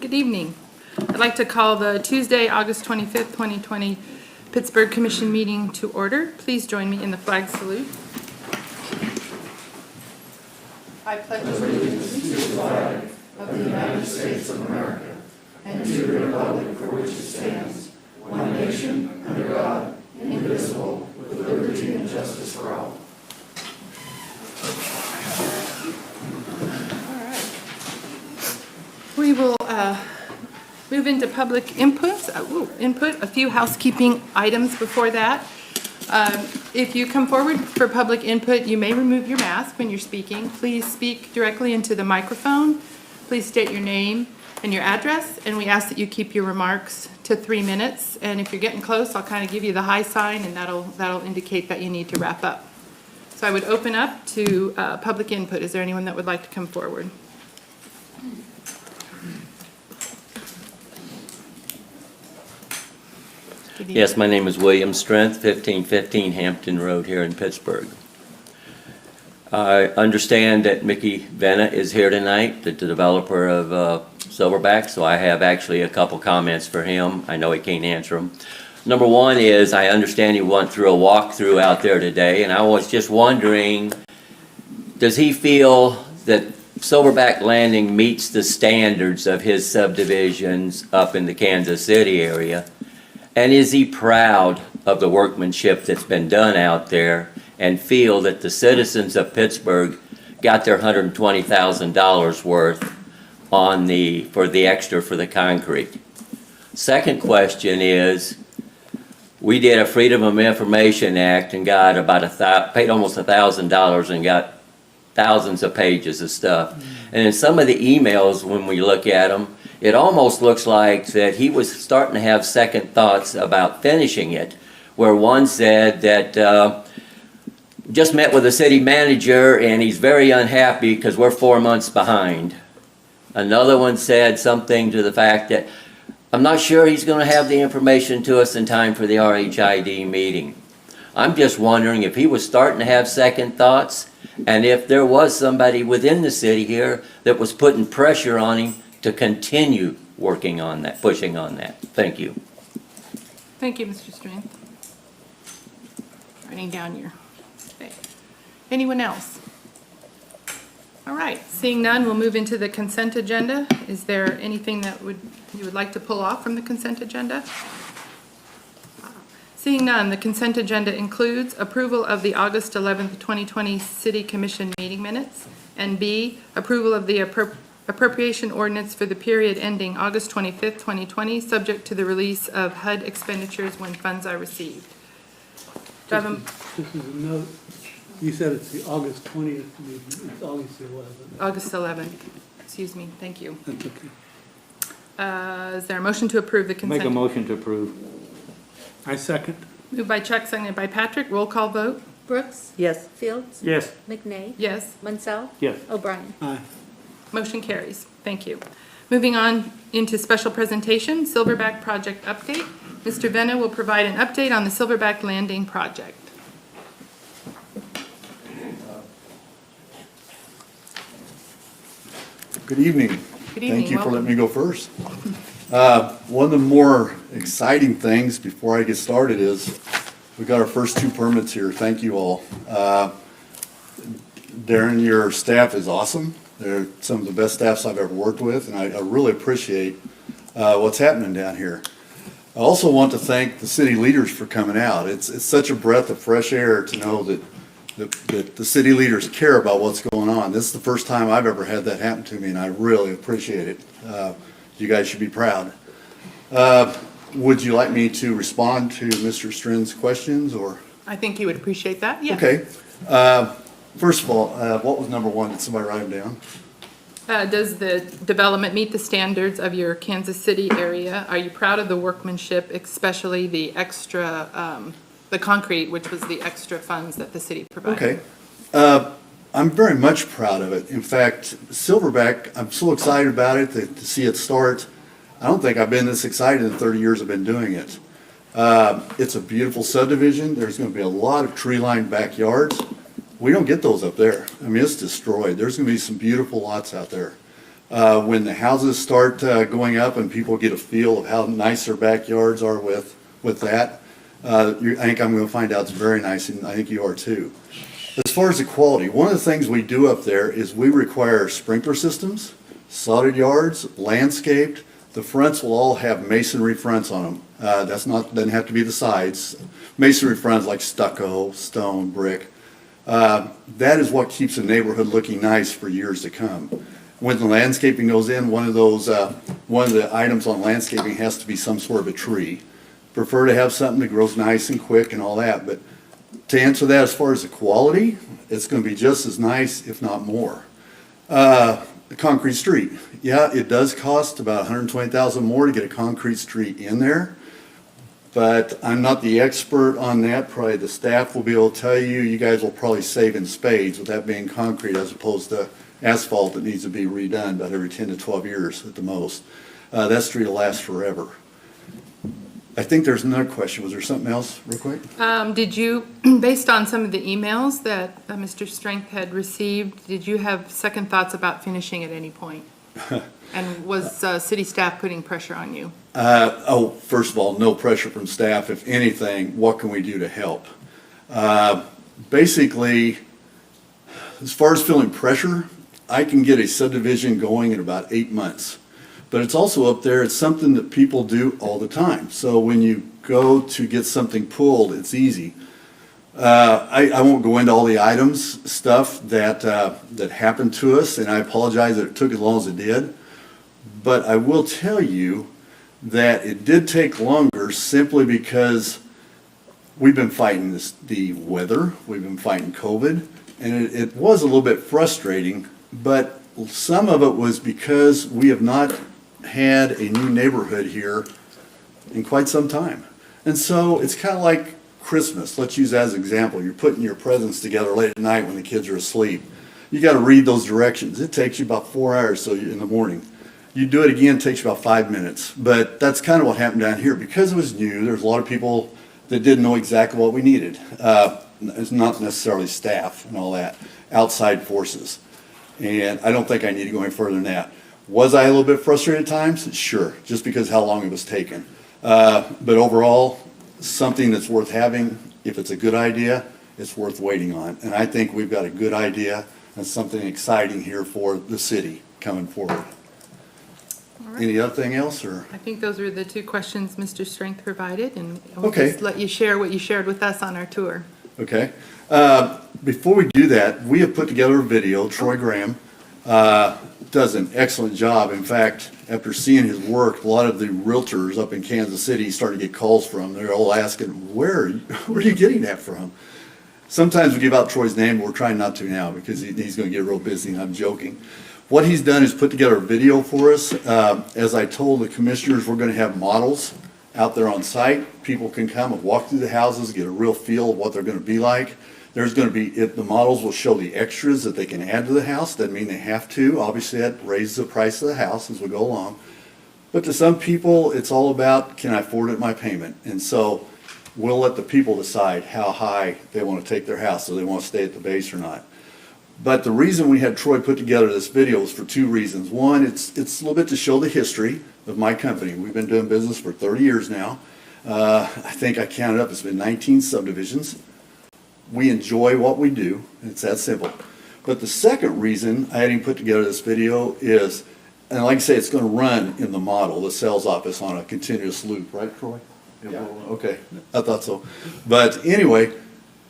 Good evening. I'd like to call the Tuesday, August 25th, 2020 Pittsburgh Commission meeting to order. Please join me in the flag salute. I pledge allegiance to the flag of the United States of America and to the republic for which it stands, one nation, under God, indivisible, with liberty and justice for all. We will move into public inputs. A few housekeeping items before that. If you come forward for public input, you may remove your mask when you're speaking. Please speak directly into the microphone. Please state your name and your address, and we ask that you keep your remarks to 3 minutes. And if you're getting close, I'll kind of give you the high sign, and that'll indicate that you need to wrap up. So I would open up to public input. Is there anyone that would like to come forward? Yes, my name is William Strength, 1515 Hampton Road here in Pittsburgh. I understand that Mickey Venna is here tonight, the developer of Silverback, so I have actually a couple comments for him. I know he can't answer them. Number one is, I understand he went through a walkthrough out there today, and I was just wondering, does he feel that Silverback Landing meets the standards of his subdivisions up in the Kansas City area? And is he proud of the workmanship that's been done out there and feel that the citizens of Pittsburgh got their $120,000 worth for the extra for the concrete? Second question is, we did a Freedom of Information Act and got paid almost $1,000 and got thousands of pages of stuff. And in some of the emails, when we look at them, it almost looks like that he was starting to have second thoughts about finishing it, where one said that just met with the city manager and he's very unhappy because we're 4 months behind. Another one said something to the fact that I'm not sure he's going to have the information to us in time for the RHID meeting. I'm just wondering if he was starting to have second thoughts and if there was somebody within the city here that was putting pressure on him to continue working on that, pushing on that. Thank you. Thank you, Mr. Strength. Writing down your. Okay. Anyone else? All right. Seeing none, we'll move into the consent agenda. Is there anything that you would like to pull off from the consent agenda? Seeing none, the consent agenda includes approval of the August 11th, 2020 City Commission meeting minutes, and B, approval of the appropriation ordinance for the period ending August 25th, 2020, subject to the release of HUD expenditures when funds are received. This is a note. You said it's the August 20th meeting. It's August 11th. August 11th. Excuse me. Thank you. That's okay. Is there a motion to approve the consent? Make a motion to approve. I second. Moved by Chuck, seconded by Patrick. Roll call vote. Brooks? Yes. Fields? Yes. McNay? Yes. Munsell? Yes. O'Brien? Aye. Motion carries. Thank you. Moving on into special presentation, Silverback project update. Mr. Venna will provide an update on the Silverback Landing project. Good evening. Good evening. Thank you for Welcome. letting me go first. One of the more exciting things before I get started is we got our first 2 permits here. Thank you all. Daron, your staff is awesome. They're some of the best staffs I've ever worked with, and I really appreciate what's happening down here. I also want to thank the city leaders for coming out. It's such a breath of fresh air to know that the city leaders care about what's going on. This is the first time I've ever had that happen to me, and I really appreciate it. You guys should be proud. Would you like me to respond to Mr. Strind's questions, or? I think you would appreciate that. Yeah. Okay. First of all, what was number 1? Did somebody write them down? Does the development meet the standards of your Kansas City area? Are you proud of the workmanship, especially the extra, the concrete, which was the extra funds that the city provided? Okay. I'm very much proud of it. In fact, Silverback, I'm so excited about it to see it start. I don't think I've been this excited in the 30 years I've been doing it. It's a beautiful subdivision. There's going to be a lot of tree-lined backyards. We don't get those up there. I mean, it's destroyed. There's going to be some beautiful lots out there. When the houses start going up and people get a feel of how nice their backyards are with that, I think I'm going to find out it's very nice, and I think you are too. As far as the quality, one of the things we do up there is we require sprinkler systems, sodded yards, landscaped. The fronts will all have masonry fronts on them. Doesn't have to be the sides. Masonry fronts like stucco, stone, brick. That is what keeps the neighborhood looking nice for years to come. When the landscaping goes in, one of the items on landscaping has to be some sort of a tree. Prefer to have something that grows nice and quick and all that, but to answer that as far as the quality, it's going to be just as nice, if not more. The concrete street, yeah, it does cost about $120,000 more to get a concrete street in there, but I'm not the expert on that. Probably the staff will be able to tell you. You guys will probably save in spades with that being concrete as opposed to asphalt that needs to be redone about every 10 to 12 years at the most. That street will last forever. I think there's another question. Was there something else real quick? Did you, based on some of the emails that Mr. Strength had received, did you have second thoughts about finishing at any point? And was city staff putting pressure on you? First of all, no pressure from staff. If anything, what can we do to help? Basically, as far as feeling pressure, I can get a subdivision going in about 8 months. But it's also up there, it's something that people do all the time. So when you go to get something pulled, it's easy. I won't go into all the items, stuff that happened to us, and I apologize that it took as long as it did. But I will tell you that it did take longer simply because we've been fighting the weather, we've been fighting COVID, and it was a little bit frustrating, but some of it was because we have not had a new neighborhood here in quite some time. And so it's kind of like Christmas. Let's use that as an example. You're putting your presents together late at night when the kids are asleep. You got to read those directions. It takes you about 4 hours in the morning. You do it again, it takes you about 5 minutes. But that's kind of what happened down here. Because it was new, there's a lot of people that didn't know exactly what we needed. It's not necessarily staff and all that, outside forces. And I don't think I need to go any further than that. Was I a little bit frustrated at times? Sure, just because how long it was taking. But overall, something that's worth having, if it's a good idea, it's worth waiting on. And I think we've got a good idea and something exciting here for the city coming forward. All right. Any other thing else, or? I think those were the two questions Mr. Strength provided, and we'll Okay. just let you share what you shared with us on our tour. Okay. Before we do that, we have put together a video. Troy Graham does an excellent job. In fact, after seeing his work, a lot of the realtors up in Kansas City started to get calls from. They're all asking, where are you getting that from? Sometimes we give out Troy's name, but we're trying not to now because he's going to get real busy, and I'm joking. What he's done is put together a video for us. As I told the commissioners, we're going to have models out there on site. People can come and walk through the houses, get a real feel of what they're going to be like. There's going to be, the models will show the extras that they can add to the house. Doesn't mean they have to. Obviously, that raises the price of the house as we go along. But to some people, it's all about, can I afford it, my payment? And so we'll let the people decide how high they want to take their house, so they want to stay at the base or not. But the reason we had Troy put together this video is for two reasons. One, it's a little bit to show the history of my company. We've been doing business for 30 years now. I think I counted up, it's been 19 subdivisions. We enjoy what we do. It's that simple. But the second reason I had him put together this video is, and like I say, it's going to run in the model, the sales office, on a continuous loop, right, Troy? Yeah. Okay, I thought so. But anyway,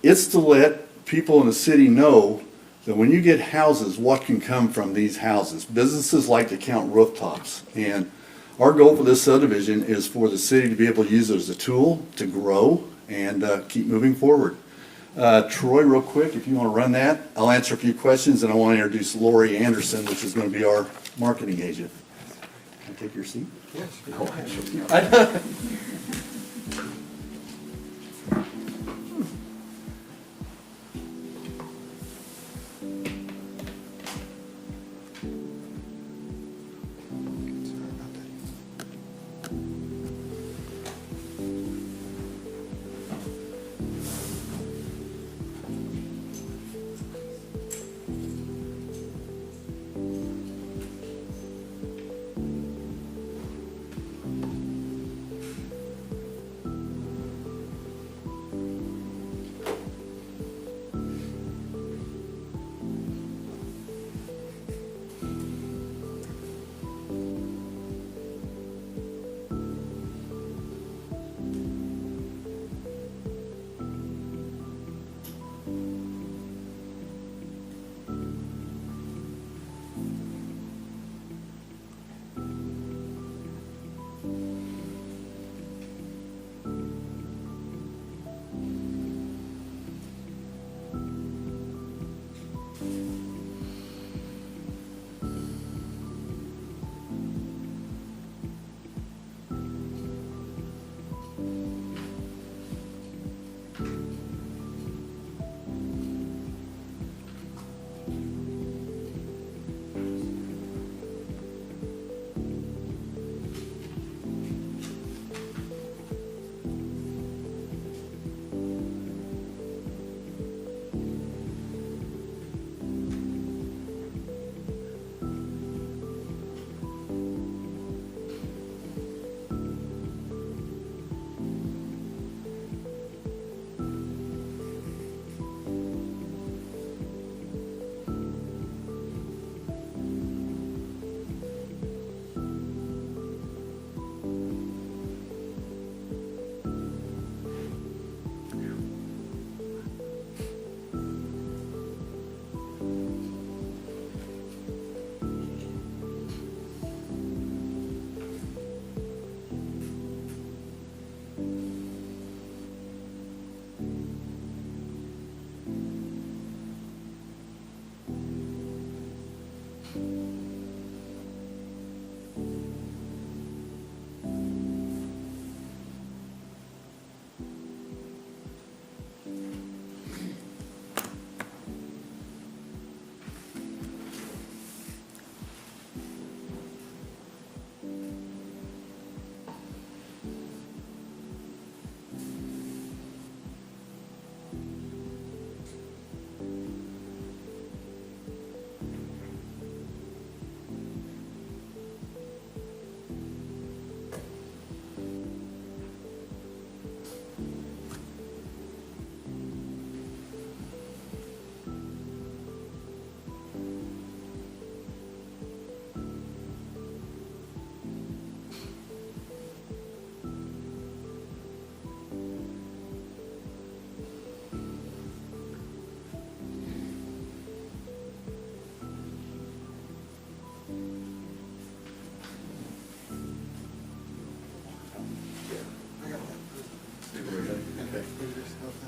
it's to let people in the city know that when you get houses, what can come from these houses. Businesses like to count rooftops. And our goal for this subdivision is for the city to be able to use it as a tool to grow and keep moving forward. Troy, real quick, if you want to run that, I'll answer a few questions, and I want to introduce Lori Anderson, which is going to be our marketing agent. Can I take your seat? Yes.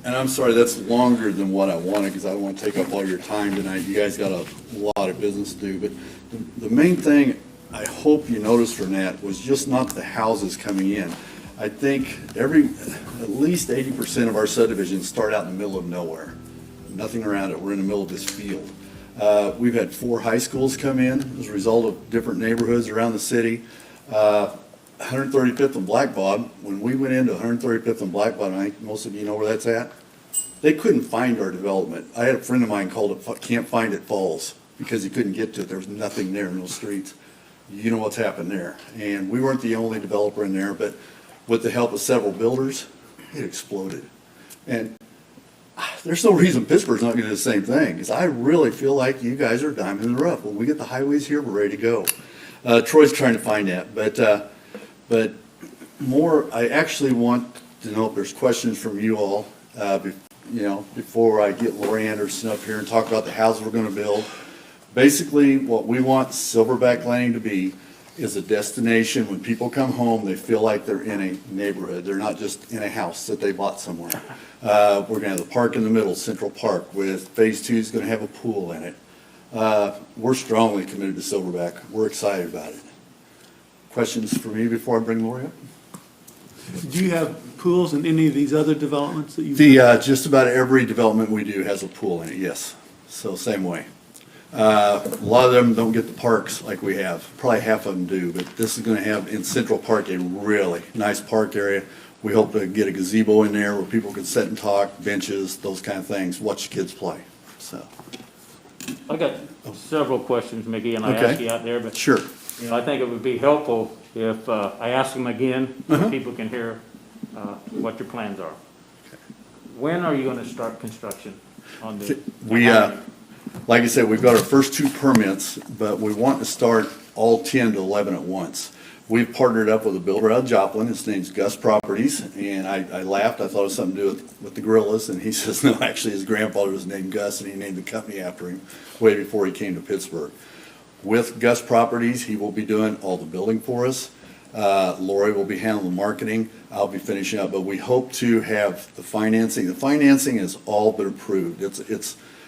And I'm sorry, that's longer than what I wanted, because I don't want to take up all your time tonight. You guys got a lot of business to do, but the main thing I hope you noticed from that was just not the houses coming in. I think at least 80% of our subdivisions start out in the middle of nowhere. Nothing around it. We're in the middle of this field. We've had 4 high schools come in as a result of different neighborhoods around the city. 135th and Black Bob, when we went into 135th and Black Bob, I think most of you know where that's at, they couldn't find our development. I had a friend of mine called it Can't Find It Falls, because he couldn't get to it. There was nothing there in those streets. You know what's happened there. And we weren't the only developer in there, but with the help of several builders, it exploded. And there's no reason Pittsburgh's not going to do the same thing, because I really feel like you guys are diamond in the rough. When we get the highways here, we're ready to go. Troy's trying to find that, but more, I actually want to know if there's questions from you all, before I get Lori Anderson up here and talk about the houses we're going to build. Basically, what we want Silverback Landing to be is a destination. When people come home, they feel like they're in a neighborhood. They're not just in a house that they bought somewhere. We're going to have the park in the middle, Central Park, with Phase 2 is going to have a pool in it. We're strongly committed to Silverback. We're excited about it. Questions for me before I bring Lori up? Do you have pools in any of these other developments that you've? Just about every development we do has a pool in it, yes. So same way. A lot of them don't get the parks like we have. Probably half of them do, but this is gonna have in Central Park a really nice park area. We hope to get a gazebo in there where people can sit and talk, benches, those kind of things, watch the kids play, so. I got several questions, Mickey, and I Okay. asked you out there, but Sure. I think it would be helpful if I ask them again, so people can hear what your plans are. When are you gonna start construction on the? Like I said, we've got our first 2 permits, but we want to start all 10 to 11 at once. We've partnered up with a builder out of Joplin. His name's Gus Properties, and I laughed. I thought it was something to do with the gorillas, and he says, no, actually his grandfather was named Gus, and he named the company after him way before he came to Pittsburgh. With Gus Properties, he will be doing all the building for us. Lori will be handling the marketing. I'll be finishing up, but we hope to have the financing. The financing is all but approved.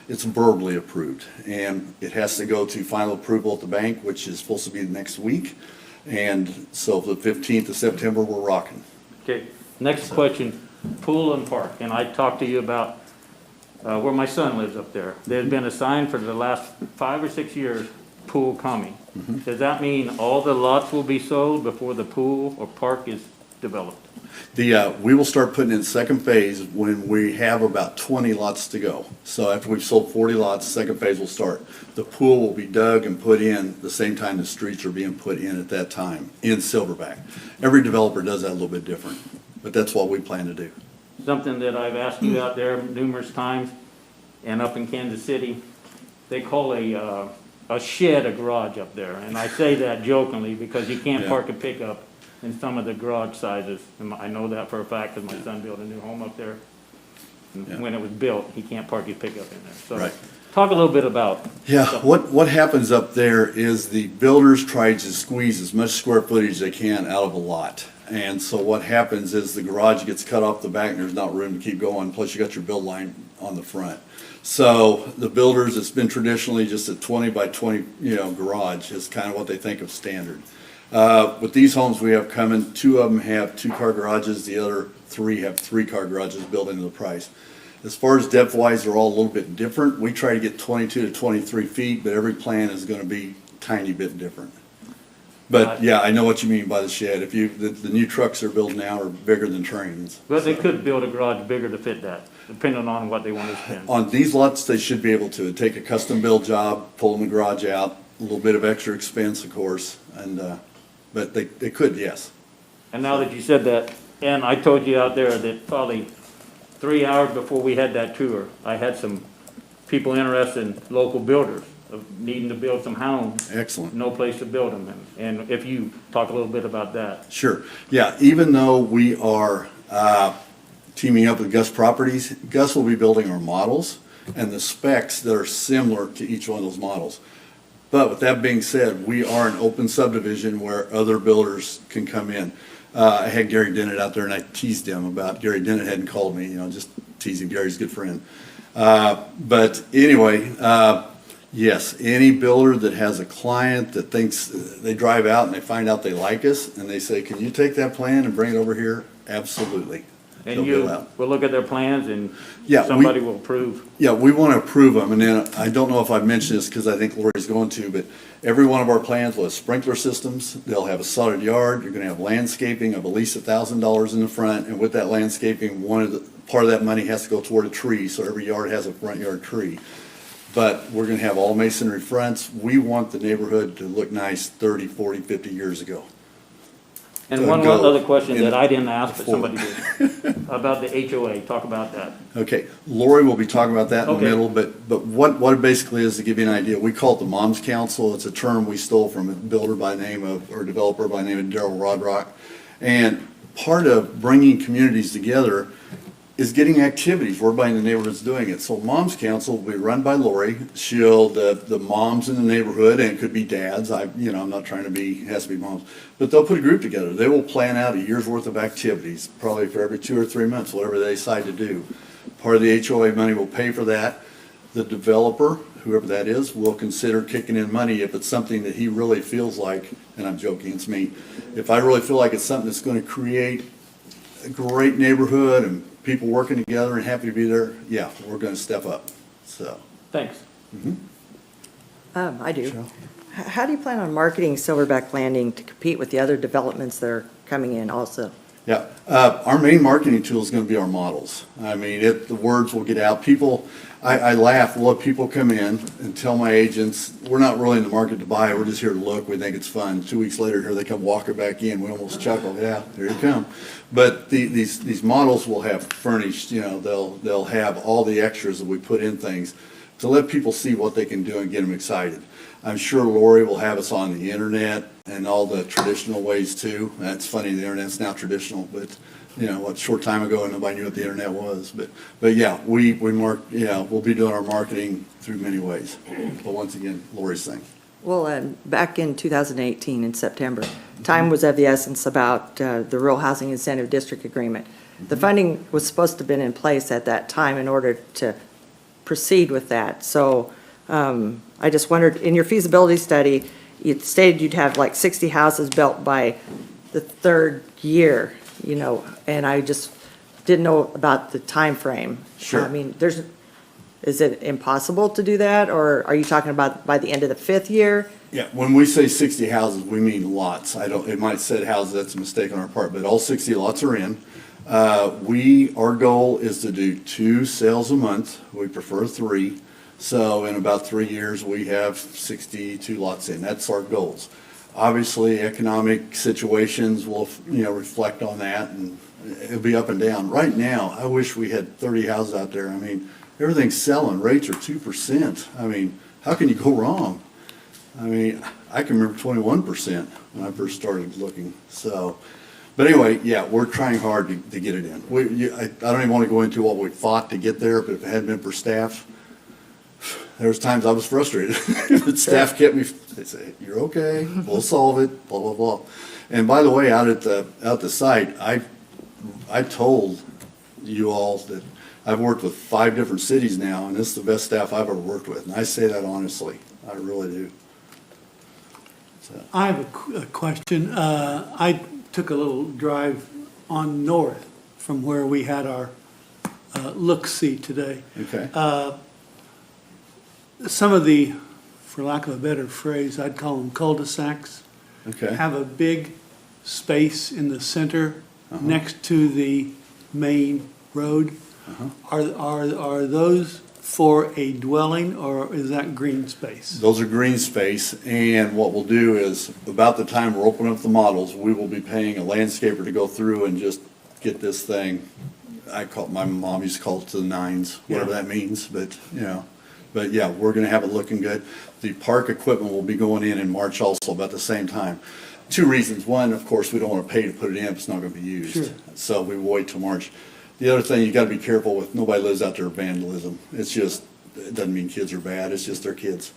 It's verbally approved, and it has to go to final approval at the bank, which is supposed to be next week. And so the 15th of September, we're rocking. Okay, next question, pool and park, and I talked to you about where my son lives up there. There's been a sign for the last 5 or 6 years, pool coming. Does that mean all the lots will be sold before the pool or park is developed? We will start putting in second phase when we have about 20 lots to go. So after we've sold 40 lots, second phase will start. The pool will be dug and put in the same time the streets are being put in at that time in Silverback. Every developer does that a little bit different, but that's what we plan to do. Something that I've asked you out there numerous times, and up in Kansas City, they call a shed a garage up there. And I say that jokingly because you can't Yeah. park a pickup in some of the garage sizes. And I know that for a fact because my son built a new home up there. And Yeah. when it was built, he can't park his pickup in there. So Right. talk a little bit about. Yeah, what happens up there is the builders try to squeeze as much square footage as they can out of a lot. And so what happens is the garage gets cut off the back and there's not room to keep going, plus you got your build line on the front. So the builders, it's been traditionally just a 20 by 20, garage is kind of what they think of standard. With these homes we have coming, 2 of them have 2-car garages, the other 3 have 3-car garages built into the price. As far as depth wise, they're all a little bit different. We try to get 22 to 23 feet, but every plan is gonna be tiny bit different. But yeah, I know what you mean by the shed. If the new trucks they're building now are bigger than trains. But they could build a garage bigger to fit that, depending on what they want to spend. On these lots, they should be able to take a custom build job, pulling the garage out, a little bit of extra expense, of course, and, but they could, yes. And now that you said that, and I told you out there that probably 3 hours before we had that tour, I had some people interested in local builders of needing to build some homes. Excellent. No place to build them. And if you talk a little bit about that. Sure. Yeah, even though we are teaming up with Gus Properties, Gus will be building our models and the specs that are similar to each one of those models. But with that being said, we are an open subdivision where other builders can come in. I had Gary Dennett out there and I teased him about, Gary Dennett hadn't called me, just teasing. Gary's a good friend. But anyway, yes, any builder that has a client that thinks, they drive out and they find out they like us and they say, can you take that plan and bring it over here? Absolutely. And They'll you go out. will look at their plans and Yeah, somebody will approve. Yeah, we want to approve them, and then, I don't know if I've mentioned this, because I think Lori's going to, but every one of our plans will have sprinkler systems, they'll have a solid yard, you're gonna have landscaping of at least $1,000 in the front, and with that landscaping, part of that money has to go toward a tree, so every yard has a front yard tree. But we're gonna have all masonry fronts, we want the neighborhood to look nice 30, 40, 50 years ago. And one go other question in that I didn't ask, but forward. somebody did, about the HOA, talk about that. Okay, Lori will be talking about that in the Okay. middle, but what it basically is, to give you an idea, we call it the Moms Council. It's a term we stole from a builder by the name of, or developer by the name of Daron Rodrock. And part of bringing communities together is getting activities, where everybody in the neighborhood's doing it. So Moms Council will be run by Lori. She'll, the moms in the neighborhood, and it could be dads, I'm not trying to be, it has to be moms, but they'll put a group together. They will plan out a year's worth of activities, probably for every 2 or 3 months, whatever they decide to do. Part of the HOA money will pay for that. The developer, whoever that is, will consider kicking in money if it's something that he really feels like, and I'm joking, it's me. If I really feel like it's something that's gonna create a great neighborhood and people working together and happy to be there, yeah, we're gonna step up, so. Thanks. I do. How do you plan on marketing Silverback Landing to compete with the other developments that are coming in also? Yeah, our main marketing tool is gonna be our models. I mean, the words will get out. People, I laugh, look, people come in and tell my agents, we're not really in the market to buy, we're just here to look, we think it's fun. 2 weeks later, here they come walking back in, we almost chuckle, yeah, here you come. But these models will have furnished, they'll have all the extras that we put in things to let people see what they can do and get them excited. I'm sure Lori will have us on the internet and all the traditional ways too. That's funny, the internet's now traditional, but a short time ago, nobody knew what the internet was. But yeah, we'll be doing our marketing through many ways. But once again, Lori's thing. Well, back in 2018 in September, time was of the essence about the Rural Housing Incentive District Agreement. The funding was supposed to have been in place at that time in order to proceed with that. So I just wondered, in your feasibility study, you stated you'd have like 60 houses built by the 3rd year, and I just didn't know about the time frame. Sure. I mean, is it impossible to do that, or are you talking about by the end of the 5th year? Yeah, when we say 60 houses, we mean lots. It might say houses, that's a mistake on our part, but all 60 lots are in. Our goal is to do 2 sales a month. We prefer 3. So in about 3 years, we have 62 lots in. That's our goals. Obviously, economic situations will, reflect on that, and it'll be up and down. Right now, I wish we had 30 houses out there. I mean, everything's selling. Rates are 2%. I mean, how can you go wrong? I mean, I can remember 21% when I first started looking. So, but anyway, yeah, we're trying hard to get it in. I don't even want to go into what we fought to get there, but if it hadn't been for staff, there was times I was frustrated. But staff kept me, they say, you're okay, we'll solve it, blah, blah, blah. And by the way, out at the site, I told you all that I've worked with 5 different cities now, and this is the best staff I've ever worked with, and I say that honestly. I really do. So, I have a question. I took a little drive on north from where we had our look-see today. okay, Some of the, for lack of a better phrase, I'd call them cul-de-sacs, okay. have a big space in the center Uh-huh. next to the main road. Uh-huh. Are those for a dwelling, or is that green space? Those are green space, and what we'll do is, about the time we're opening up the models, we will be paying a landscaper to go through and just get this thing, my mom used to call it to the nines, whatever Yeah. that means, but, you know. But yeah, we're gonna have it looking good. The park equipment will be going in March also, about the same time. 2 reasons. One, of course, we don't wanna pay to put it in if it's not gonna be used. Sure. So we will wait till March. The other thing, you gotta be careful with, nobody lives out there with vandalism. It's just, it doesn't mean kids are bad, it's just their kids.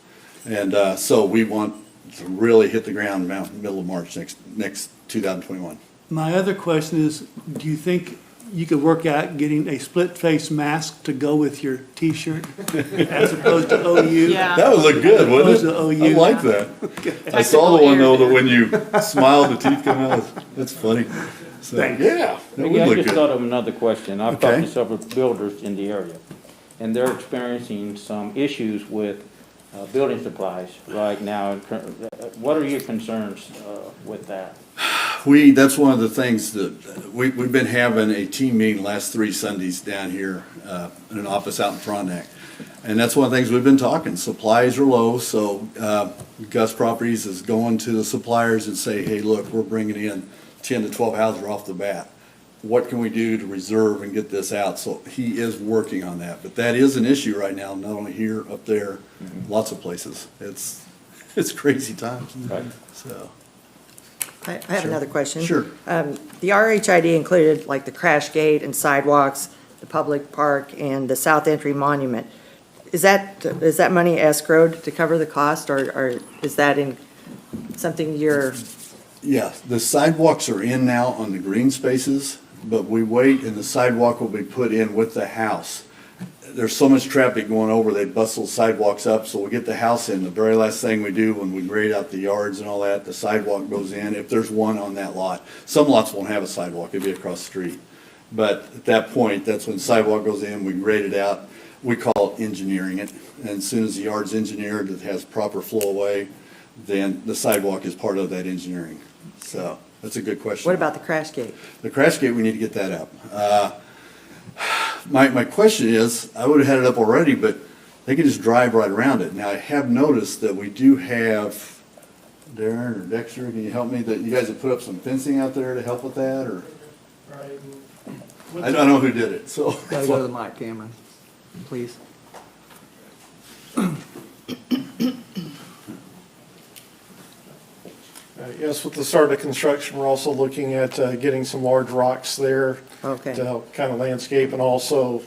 And, so we want to really hit the ground about middle of March next 2021. My other question is, do you think you could work out getting a split-face mask to go with your T-shirt as opposed to OU? Yeah. That would look good, wouldn't it? Opposed to I OU. like that. I saw the one though, that when you smile, the teeth come out. That's funny. So, Thanks. yeah, that Mickey, would I look just good. thought of another question. I've talked Okay. to several builders in the area, and they're experiencing some issues with building supplies right now. What are your concerns with that? That's one of the things that, we've been having a team meeting last 3 Sundays down here, in an office out in Frontenac. And that's one of the things we've been talking, supplies are low, so, Gus Properties is going to the suppliers and say, hey, look, we're bringing in 10 to 12 houses off the bat. What can we do to reserve and get this out? So he is working on that, but that is an issue right now, not only here, up there, lots of places. It's crazy times, Right. so. I have Sure. another question. Sure. The RHID included like the crash gate and sidewalks, the public park, and the South Entry Monument. Is that money escrowed to cover the cost, or is that in something you're, Yeah, the sidewalks are in now on the green spaces, but we wait and the sidewalk will be put in with the house. There's so much traffic going over, they bust those sidewalks up, so we get the house in. The very last thing we do when we grade out the yards and all that, the sidewalk goes in, if there's one on that lot. Some lots won't have a sidewalk, it'll be across the street. But at that point, that's when the sidewalk goes in, we grade it out. We call it engineering it, and as soon as the yard's engineered, it has proper flow away, then the sidewalk is part of that engineering. So, that's a good question. what about the crash gate? The crash gate, we need to get that up. My question is, I would have had it up already, but they can just drive right around it. Now, I have noticed that we do have, Daron or Dexter, can you help me, that you guys have put up some fencing out there to help with that, or? I don't know who did it, so. Gotta go to the mic, Cameron, please. Yes, with the start of construction, we're also looking at getting some large rocks there Okay. to help kind of landscape and also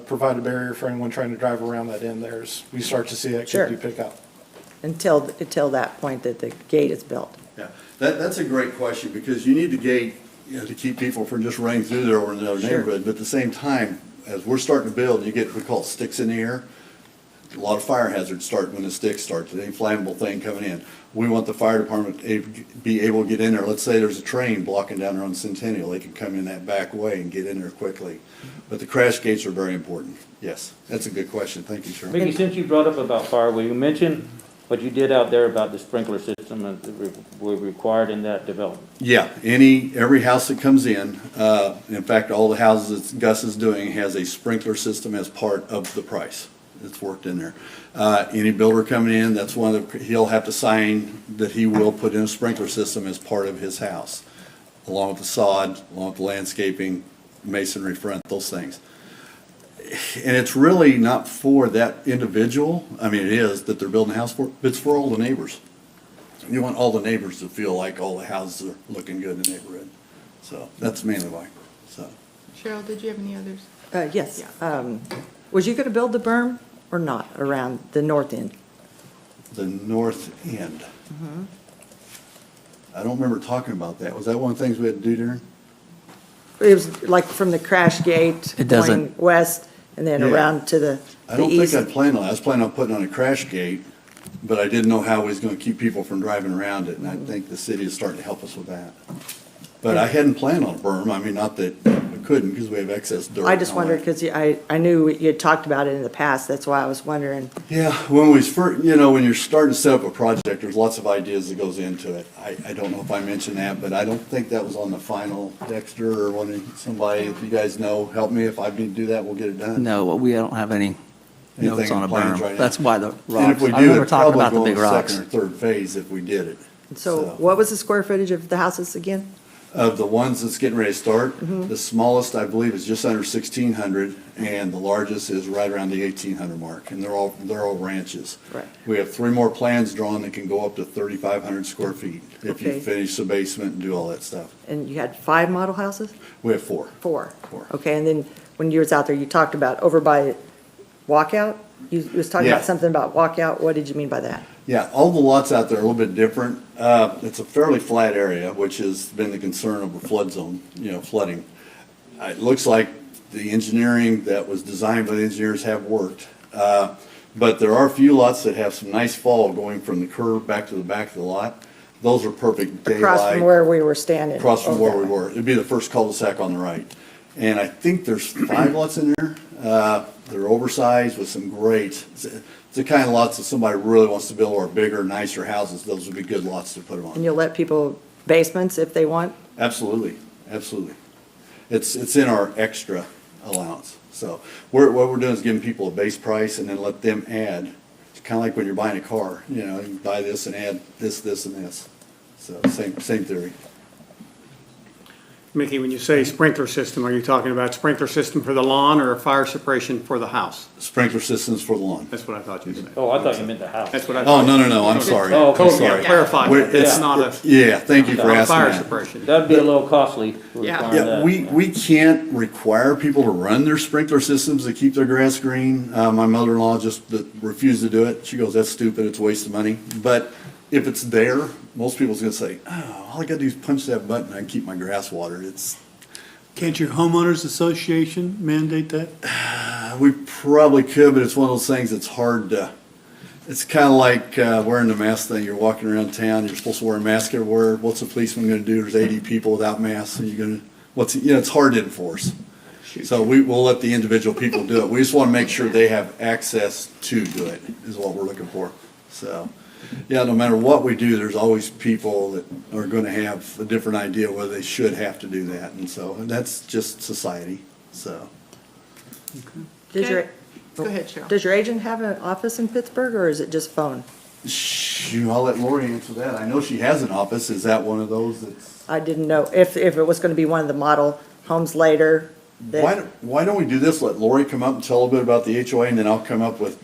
provide a barrier for anyone trying to drive around that end there as we start to see activity Sure. pick up. Until that point that the gate is built. Yeah, that's a great question, because you need the gate, you know, to keep people from just running through there over in the other Sure. neighborhood. But at the same time, as we're starting to build, you get, we call it sticks in the air. A lot of fire hazards start when the sticks start, any flammable thing coming in. We want the fire department to be able to get in there. Let's say there's a train blocking down there on Centennial, they can come in that back way and get in there quickly. But the crash gates are very important. Yes, that's a good question. Thank you, sir. Mickey, since you brought up about fire, will you mention what you did out there about the sprinkler system and were required in that development? Yeah, every house that comes in fact, all the houses that Gus is doing has a sprinkler system as part of the price. It's worked in there. Any builder coming in, that's one of the, he'll have to sign that he will put in a sprinkler system as part of his house, along with the sod, along with the landscaping, masonry front, those things. And it's really not for that individual, I mean, it is that they're building a house for, but it's for all the neighbors. You want all the neighbors to feel like all the houses are looking good in the neighborhood. So that's mainly why, so. Cheryl, did you have any others? Yes. Was you gonna build the berm or not around the north end? The north end. I don't remember talking about that. Was that one of the things we had to do, Darren? It was like from the crash gate It doesn't. going west and then Yeah. around to the I don't east. think I planned on, I was planning on putting on a crash gate, but I didn't know how we was gonna keep people from driving around it, and I think the city is starting to help us with that. But I hadn't planned on a berm, I mean, not that we couldn't, because we have excess dirt. I just and all wondered, that. because I knew you had talked about it in the past, that's why I was wondering. Yeah, when we first, you know, when you're starting to set up a project, there's lots of ideas that goes into it. I don't know if I mentioned that, but I don't think that was on the final, Dexter, or somebody, if you guys know, help me, if I need to do that, we'll get it done. No, well, we don't have any notes Anything on a in plans right berm. now? That's why the And if rocks, we I do, remember it'd talking probably about the go in big the rocks. second or third phase if we did it. So what was the square footage of the houses again? Of the ones that's getting ready to start, the smallest, I believe, is just under 1,600, and the largest is right around the 1,800 mark, and they're all ranches. Right. We have 3 more plans drawn that can go up to 3,500 square feet if you Okay. finish the basement and do all that stuff. And you had 5 model houses? We have 4. 4? Four. Okay, and then when you was out there, you talked about over by Walkout? You was talking Yeah. about something about Walkout, what did you mean by that? Yeah, all the lots out there are a little bit different. It's a fairly flat area, which has been the concern of a flood zone, you know, flooding. It looks like the engineering that was designed by the engineers have worked. But there are a few lots that have some nice fall going from the curb back to the back of the lot. Those are perfect daylight. Across from where we were standing? Across from over where that we way. were. It'd be the first cul-de-sac on the right. And I think there's 5 lots in there. They're oversized with some great, it's the kind of lots that somebody really wants to build, or bigger, nicer houses. Those would be good lots to put them And on. you'll let people basements if they want? Absolutely, absolutely. It's in our extra allowance. So what we're doing is giving people a base price and then let them add. It's kind of like when you're buying a car, you know, you buy this and add this, this, and this. So same theory. Mickey, when you say sprinkler system, are you talking about sprinkler system for the lawn or a fire suppression for the house? Sprinkler systems for the lawn. That's what I thought you said. Oh, I thought you meant the house. That's what I Oh, thought. no, I'm sorry. Oh, I'm okay. sorry. Clarify, We're- that. it's not a Yeah, thank you for not a asking fire that. suppression. That'd be a little costly. Yeah. requiring Yeah, that. we can't require people to run their sprinkler systems to keep their grass green. My mother-in-law just refused to do it. She goes, that's stupid, it's a waste of money. But if it's there, most people's gonna say, oh, all I gotta do is punch that button, and I can keep my grass watered. Can't your homeowners association mandate that? We probably could, but it's one of those things that's hard to, it's kinda like wearing the mask thing. You're walking around town, you're supposed to wear a mask everywhere. What's a policeman gonna do? There's 80 people without masks, and you're gonna, it's hard to enforce. So we'll let the individual people do it. We just wanna make sure they have access to do it, is what we're looking for. So, yeah, no matter what we do, there's always people that are gonna have a different idea whether they should have to do that. And that's just society, so. Does your, Go ahead, Cheryl. does your agent have an office in Pittsburgh, or is it just phone? Shoot, I'll let Lori answer that. I know she has an office. Is that one of those that's? I didn't know if it was gonna be one of the model homes later. that- Why don't we do this? Let Lori come up and tell a little bit about the HOA, and then I'll come up with,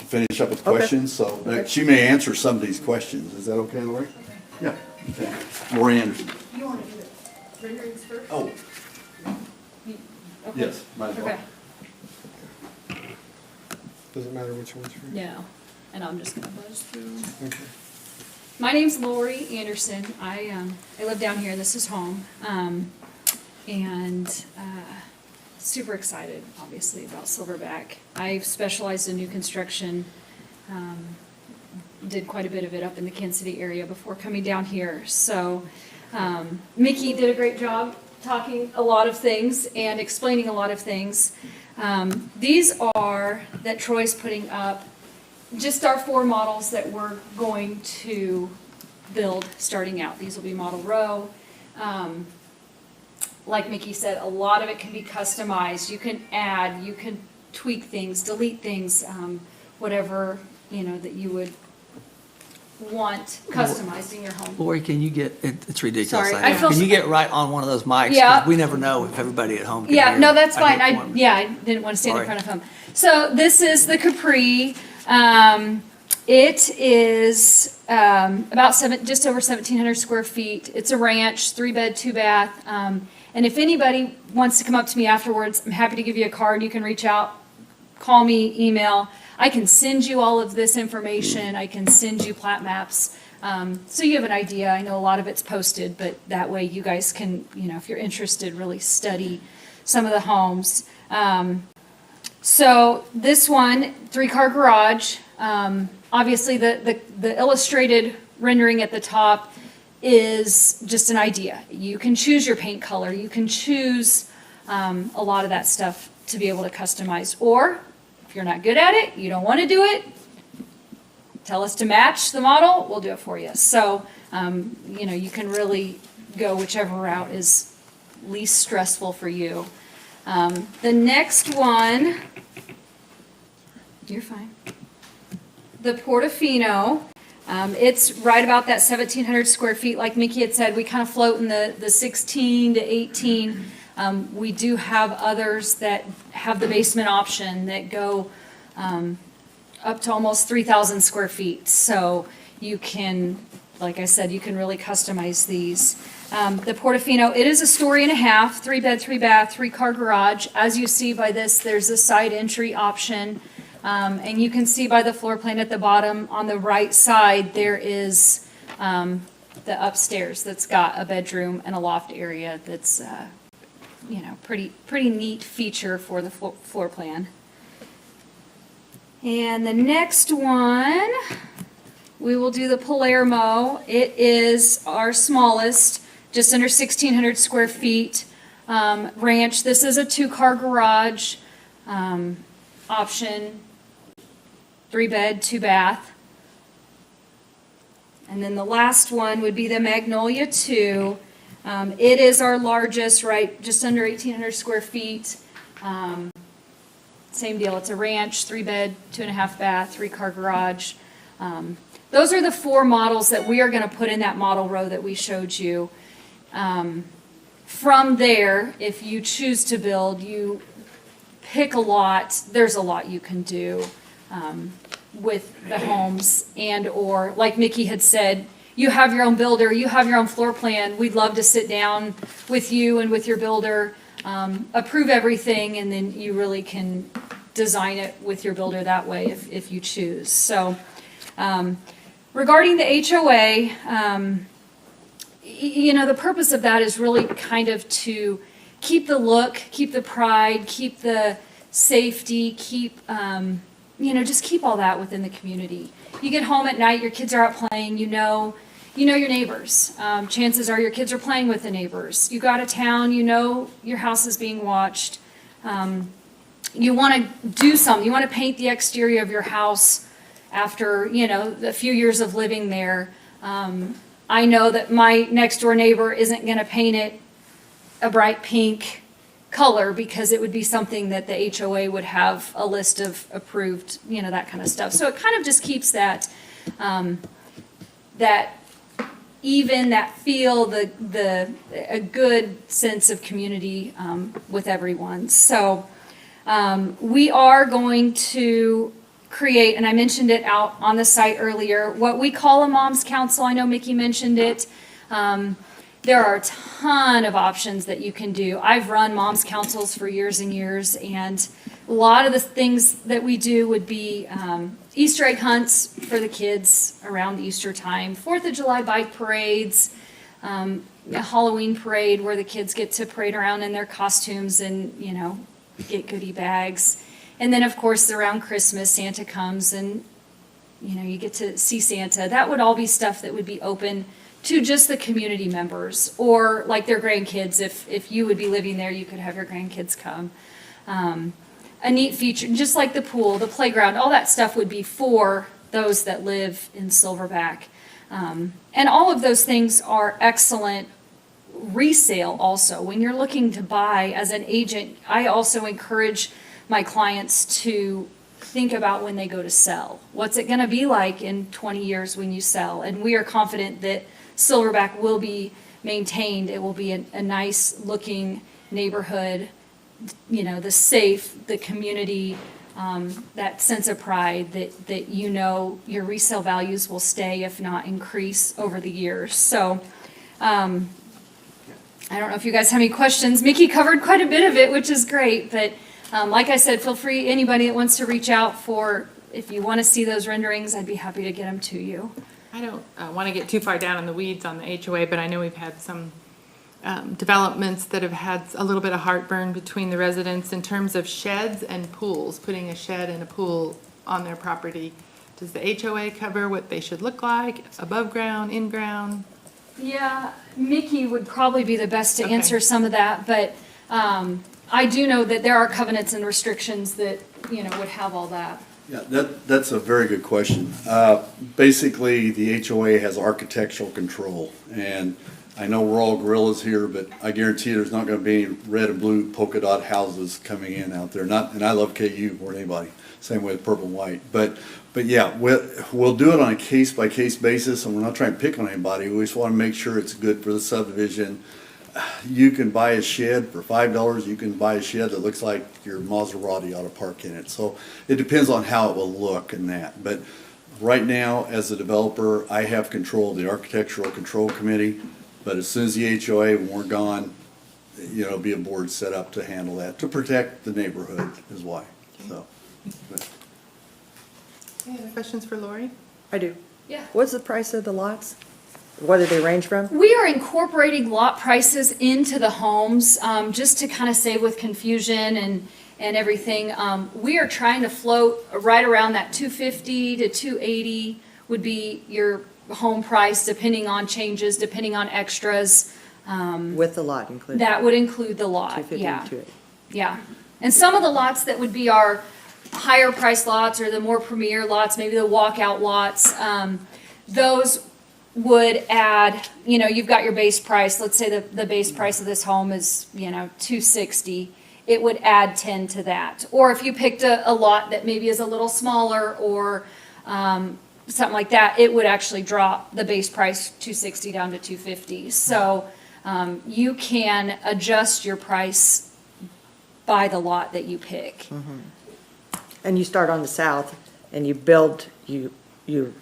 finish up with Okay. questions. So she may answer some of these questions. Is that okay, Lori? Yeah. Okay. Lori Anderson. You want to do the renderings first? Oh, yes, might as well. Okay. Does it matter which one's for you? No, and I'm just gonna buzz through. My name's Lori Anderson. I live down here, and this is home. And super excited, obviously, about Silverback. I've specialized in new construction, did quite a bit of it up in the Kansas City area before coming down here. So Mickey did a great job talking a lot of things and explaining a lot of things. These are, that Troy's putting up, just our 4 models that we're going to build starting out. These will be model row. Like Mickey said, a lot of it can be customized. You can add, you can tweak things, delete things, whatever, that you would want customized in your home. Lori, can you get, it's ridiculous. Sorry, I I know. feel Can you s- get right on one of those mics? 'Cause Yeah. we never know if everybody at home can Yeah, hear. no, that's fine. hate I one. didn't want to stand in Sorry. front of him. So this is the Capri. It is just over 1,700 square feet. It's a ranch, 3-bed, 2-bath. And if anybody wants to come up to me afterwards, I'm happy to give you a card. You can reach out, call me, email. I can send you all of this information. I can send you plat maps. So you have an idea. I know a lot of it's posted, but that way you guys can, if you're interested, really study some of the homes. So this one, 3-car garage, obviously the illustrated rendering at the top is just an idea. You can choose your paint color, you can choose a lot of that stuff to be able to customize. Or if you're not good at it, you don't want to do it, tell us to match the model, we'll do it for you. So, you can really go whichever route is least stressful for you. The next one, you're fine. The Portofino, it's right about that 1,700 square feet. Like Mickey had said, we kind of float in the 16 to 18. We do have others that have the basement option that go up to almost 3,000 square feet. So you can, like I said, you can really customize these. The Portofino, it is a story and a half, 3-bed, 3-bath, 3-car garage. As you see by this, there's a side entry option. And you can see by the floor plan at the bottom, on the right side, there is the upstairs that's got a bedroom and a loft area that's, pretty neat feature for the floor plan. And the next one, we will do the Palermo. It is our smallest, just under 1,600 square feet ranch. This is a 2-car garage option, 3-bed, 2-bath. And then the last one would be the Magnolia 2. It is our largest, right, just under 1,800 square feet. Same deal, it's a ranch, 3-bed, 2.5-bath, 3-car garage. Those are the 4 models that we are going to put in that model row that we showed you. From there, if you choose to build, you pick a lot. There's a lot you can do with the homes, and or like Mickey had said, you have your own builder, you have your own floor plan. We'd love to sit down with you and with your builder, approve everything, and then you really can design it with your builder that way if you choose. So regarding the HOA, the purpose of that is really kind of to keep the look, keep the pride, keep the safety, keep, just keep all that within the community. You get home at night, your kids are out playing, you know your neighbors. Chances are your kids are playing with the neighbors. You go out of town, your house is being watched. You want to do something. You want to paint the exterior of your house after, a few years of living there. I know that my next door neighbor isn't going to paint it a bright pink color because it would be something that the HOA would have a list of approved, that kind of stuff. So it kind of just keeps that, that feel, a good sense of community with everyone. So we are going to create, and I mentioned it out on the site earlier, what we call a mom's council. I know Mickey mentioned it. There are a ton of options that you can do. I've run mom's councils for years and years, and a lot of the things that we do would be Easter egg hunts for the kids around the Easter time, 4th of July bike parades, a Halloween parade where the kids get to parade around in their costumes and, get goodie bags. And then, of course, around Christmas, Santa comes and, you get to see Santa. That would all be stuff that would be open to just the community members or like their grandkids. If you would be living there, you could have your grandkids come. A neat feature, just like the pool, the playground, all that stuff would be for those that live in Silverback. And all of those things are excellent resale also. When you're looking to buy as an agent, I also encourage my clients to think about when they go to sell. What's it going to be like in 20 years when you sell? And we are confident that Silverback will be maintained. It will be a nice looking neighborhood, the safe, the community, that sense of pride that your resale values will stay, if not increase over the years. So I don't know if you guys have any questions. Mickey covered quite a bit of it, which is great, but like I said, feel free, anybody that wants to reach out if you want to see those renderings, I'd be happy to get them to you. I don't want to get too far down in the weeds on the HOA, but I know we've had some developments that have had a little bit of heartburn between the residents in terms of sheds and pools, putting a shed and a pool on their property. Does the HOA cover what they should look like, above ground, in ground? Yeah, Mickey would probably be the best to Okay. answer some of that, but I do know that there are covenants and restrictions that, would have all that. Yeah, that's a very good question. Basically, the HOA has architectural control, and I know we're all gorillas here, but I guarantee there's not gonna be any red and blue polka dot houses coming in out there. Not, and I love KU more than anybody, same way with purple and white. But yeah, we'll do it on a case-by-case basis, and we're not trying to pick on anybody. We just wanna make sure it's good for the subdivision. You can buy a shed for $5, you can buy a shed that looks like your Maserati ought to park in it. So it depends on how it will look and that. But right now, as a developer, I have control of the Architectural Control Committee. But as soon as the HOA, when we're gone, it'll be a board set up to handle that, to protect the neighborhood is why, so. but- Any other questions for Lori? I do. Yeah. What's the price of the lots? What do they range from? We are incorporating lot prices into the homes, just to kind of save with confusion and everything. We are trying to float right around that 250 to 280 would be your home price, depending on changes, depending on extras. With the lot included? That would include the lot, 250 yeah. to 280. Yeah. And some of the lots that would be our higher price lots or the more premier lots, maybe the walkout lots, those would add, you've got your base price, let's say the base price of this home is, $260, it would add 10 to that. Or if you picked a lot that maybe is a little smaller or something like that, it would actually drop the base price $260 down to $250. So you can adjust your price by the lot that you pick. And you start on the south and you build, you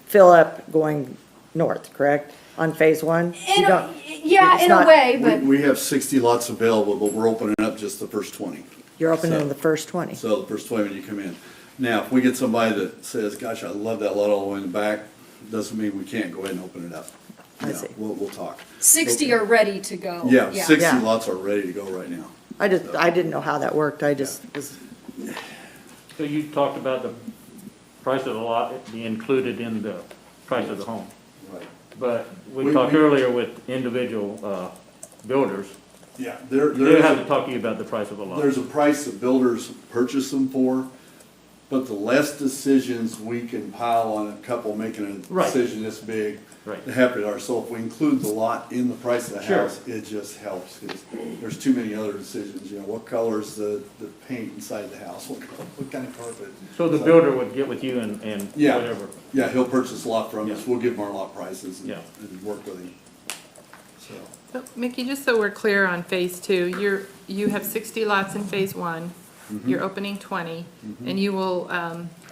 fill up going north, correct? On phase one? You don't- Yeah, it's in a not- way, but. We have 60 lots available, but we're opening up just the first 20. You're opening So- the first 20. So the first 20 when you come in. Now, if we get somebody that says, gosh, I love that lot all the way in the back, doesn't mean we can't go ahead and open it up. I Yeah, see. We'll talk. 60 are ready to go. Yeah, 60 Yeah. lots are ready to go right now. I didn't know how that worked. I just was, So you talked about the price of the lot being included in the price of the home. Right. But we We- talked we- earlier with individual builders. Yeah, They have to talk to you about the price of a lot. there's a price that builders purchase them for, but the less decisions we can pile on a couple making a Right. decision this big, Right. the happier they are. So if we include the lot in the price of the Sure. house, it just helps. 'Cause there's too many other decisions, what color is the paint inside the house? What kind of carpet? So the builder would get with you and Yeah. whatever. Yeah, he'll purchase a lot from us, Yeah. we'll give him our lot prices and Yeah. and work with him. So, So, Mickey, just so we're clear on phase two, you have 60 lots in phase one, you're opening 20, and you will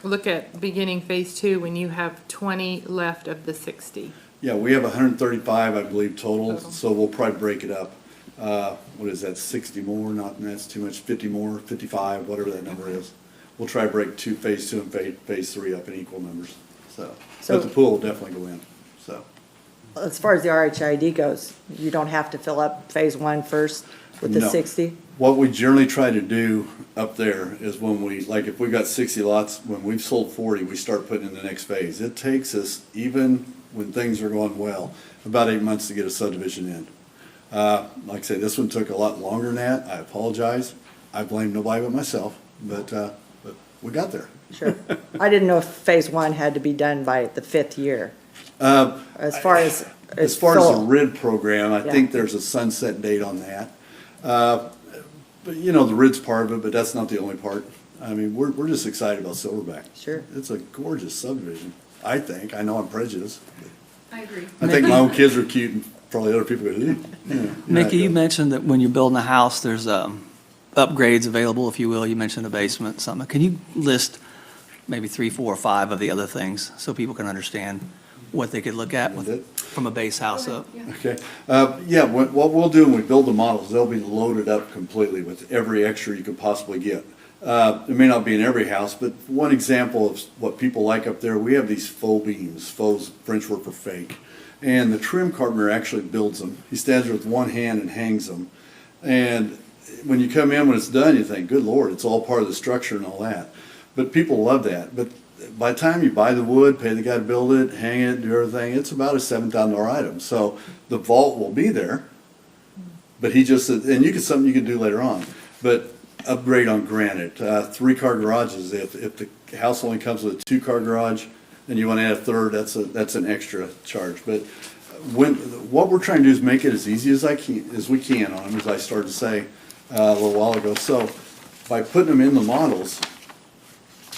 look at beginning phase two when you have 20 left of the 60. yeah, we have 135, I believe, total, Total. so we'll probably break it up. What is that, 60 more, not, that's too much, 50 more, 55, whatever that number is. We'll try to break phase two and phase three up in equal numbers, so. But the pool will definitely go in, so. as far as the RHID goes, you don't have to fill up phase one first with the No. 60? What we generally try to do up there is when we, like if we've got 60 lots, when we've sold 40, we start putting in the next phase. It takes us, even when things are going well, about 8 months to get a subdivision in. Like I say, this one took a lot longer than that. I apologize. I blame nobody but myself, but we got there. Sure. I didn't know if phase one had to be done by the 5th year. As far as. As far as the full. RID program, I Yeah. think there's a sunset date on that. But the RID's part of it, but that's not the only part. I mean, we're just excited about Silverback. Sure. It's a gorgeous subdivision, I think. I know I'm prejudiced. I agree. I think my own kids are cute and probably other people go, "Ew." Mickey, you mentioned that when you're building a house, there's upgrades available, if you will. You mentioned a basement, something. Can you list maybe 3, 4, or 5 of the other things so people can understand what they could look at from a base house up? Okay, yeah, what we'll do when we build the models, they'll be loaded up completely with every extra you could possibly get. It may not be in every house, but one example of what people like up there, we have these faux beams, faux French word for fake. And the trim carpenter actually builds them. He stands there with one hand and hangs them. And when you come in, when it's done, you think, good Lord, it's all part of the structure and all that. But people love that. But by the time you buy the wood, pay the guy to build it, hang it, do everything, it's about a $7,000 item. So the vault will be there, but he just, and you can, something you can do later on, but upgrade on granite, 3-car garages. If the house only comes with a 2-car garage and you want to add a third, that's an extra charge. But what we're trying to do is make it as easy as we can on them, as I started to say a little while ago. So by putting them in the models,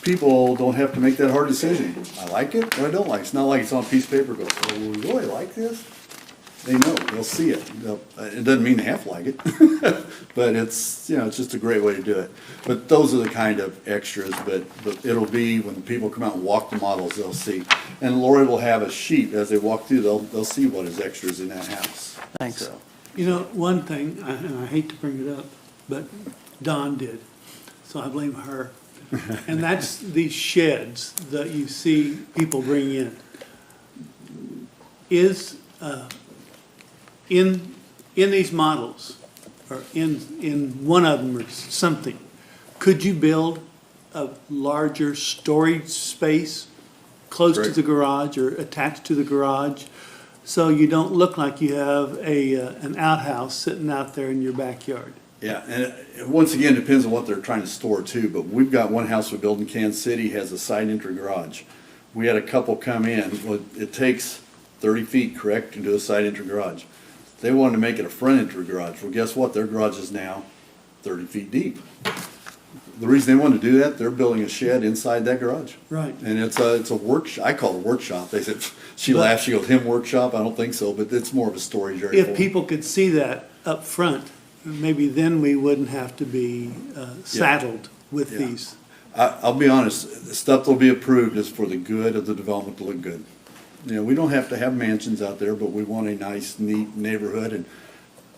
people don't have to make that hard decision. I like it or I don't like it. It's not like it's on a piece of paper, goes, oh, we really like this? They know, they'll see it. It doesn't mean they have to like it, but it's, it's just a great way to do it. But those are the kind of extras, but it'll be when people come out and walk the models, they'll see. And Lori will have a sheet as they walk through, they'll see what is extras in that house. Thanks. So, One thing, and I hate to bring it up, but Dawn did, so I blame her. And that's these sheds that you see people bring in. Is, in these models, or in one of them or something, could you build a larger storage space close to Correct. the garage or attached to the garage? So you don't look like you have an outhouse sitting out there in your backyard? yeah, and it once again, depends on what they're trying to store too, but we've got one house we built in Kansas City, has a side entry garage. We had a couple come in, well, it takes 30 feet, correct, to do a side entry garage. They wanted to make it a front entry garage. Well, guess what? Their garage is now 30 feet deep. The reason they wanted to do that, they're building a shed inside that garage. Right. And it's a workshop. I call it a workshop. They said, she But- laughed, she goes, him workshop? I don't think so, but it's more of a storage area. for If them. people could see that up front, maybe then we wouldn't have to be saddled with Yeah. these. I'll be honest, the stuff that'll be approved is for the good of the development to look good. We don't have to have mansions out there, but we want a nice, neat neighborhood, and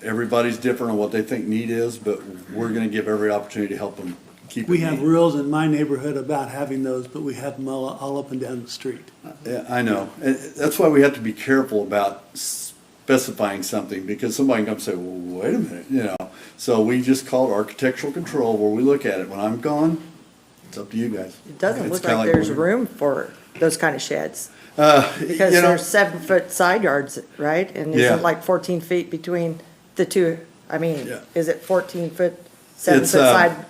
everybody's different on what they think neat is, but we're gonna give every opportunity to help them keep it We have neat. rules in my neighborhood about having those, but we have them all up and down the street. Yeah, I know, and that's why we have to be careful about specifying something, because somebody can come say, well, wait a minute, So we just call it architectural control, where we look at it, when I'm gone, it's up to you guys. It doesn't It's look kinda like there's when- room for those kind of sheds. Because you know, there's 7-foot side yards, right? And Yeah. isn't like 14 feet between the two? I mean, Yeah. is it 14 foot, 7 It's, foot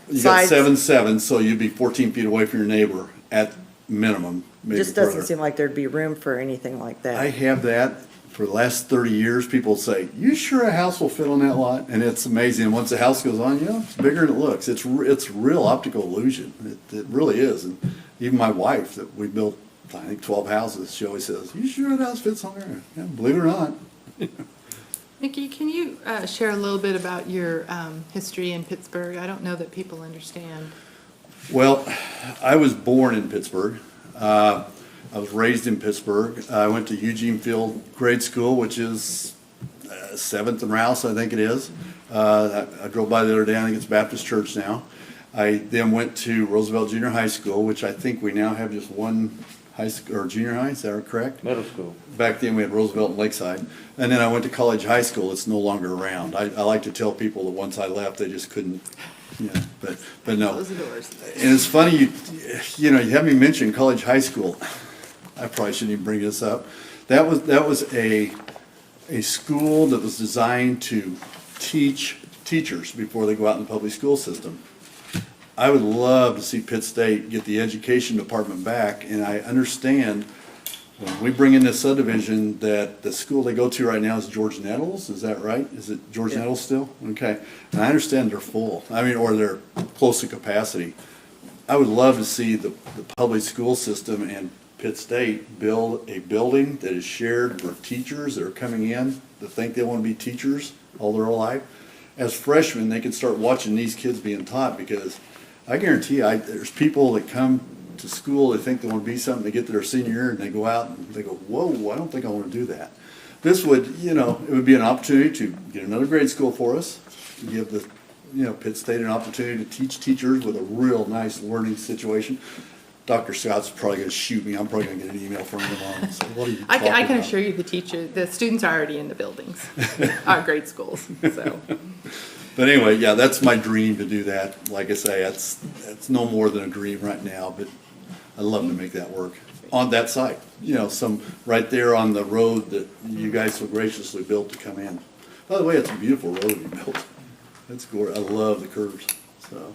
you got sides? 7-7, so you'd be 14 feet away from your neighbor at minimum, maybe Just doesn't further. seem like there'd be room for anything like I that. have that for the last 30 years. People say, you sure a house will fit on that lot? And it's amazing. Once the house goes on, it's bigger than it looks. It's real optical illusion. It really is. And even my wife, that we built, I think 12 houses, she always says, you sure that house fits on there? Yeah, believe it or not. Nikki, can you share a little bit about your history in Pittsburgh? I don't know that people understand. Well, I was born in Pittsburgh. I was raised in Pittsburgh. I went to Eugene Field Grade School, which is 7th and Rouse, I think it is. I drove by the other day, I think it's Baptist Church now. I then went to Roosevelt Junior High School, which I think we now have just one high school, or junior high, is that correct? Middle school. Back then, we had Roosevelt and Lakeside. And then I went to College High School. It's no longer around. I like to tell people that once I left, they just couldn't, but no. Close the doors. And it's funny, you have me mention College High School. I probably shouldn't even bring this up. That was a school that was designed to teach teachers before they go out in the public school system. I would love to see Pitt State get the education department back, and I understand when we bring in this subdivision that the school they go to right now is George Nettles, is that right? Is it George Nettles still? Okay. And I understand they're full, or they're close to capacity. I would love to see the public school system and Pitt State build a building that is shared for teachers that are coming in that think they want to be teachers all their whole life. As freshmen, they can start watching these kids being taught, because I guarantee you, there's people that come to school, they think they want to be something, they get to their senior year and they go out and they go, whoa, I don't think I want to do that. This would, it would be an opportunity to get another grade school for us, give the Pitt State an opportunity to teach teachers with a real nice learning situation. Dr. Scott's probably gonna shoot me. I'm probably gonna get an email from him tomorrow. So what are you I talking can about? assure you the students are already in the buildings, our grade schools, so. But anyway, yeah, that's my dream to do that. Like I say, that's no more than a dream right now, but I'd love to make that work on that site. Some right there on the road that you guys so graciously built to come in. By the way, it's a beautiful road you built. It's gorgeous. I love the curves, so.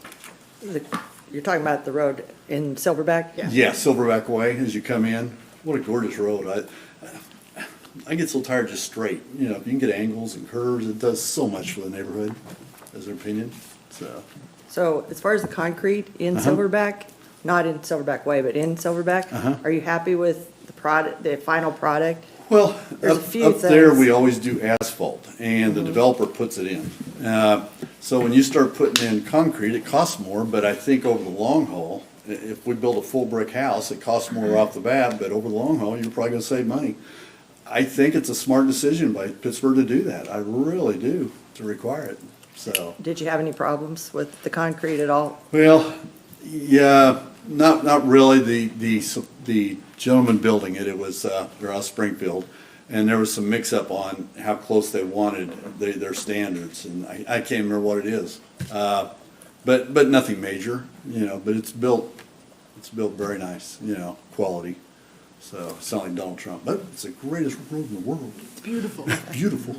You're talking about the road in Silverback? Yeah, Silverback Way as you come in. What a gorgeous road. I get so tired just straight. If you can get angles and curves, it does so much for the neighborhood, as an opinion, so. So as far as the concrete in Silverback, not in Silverback Way, but in Silverback, are you happy with the final product? Well, There's a few up there, things. we always do asphalt, and the developer puts it in. So when you start putting in concrete, it costs more, but I think over the long haul, if we build a full brick house, it costs more off the bat, but over the long haul, you're probably gonna save money. I think it's a smart decision by Pittsburgh to do that. I really do, to require it, so. Did you have any problems with the concrete at all? Well, yeah, not really. The gentleman building it was, they're out of Springfield, and there was some mix-up on how close they wanted their standards, and I can't remember what it is. But nothing major, but it's built very nice, quality. So, it's not like Donald Trump, but it's the greatest road in the world. It's beautiful. Beautiful.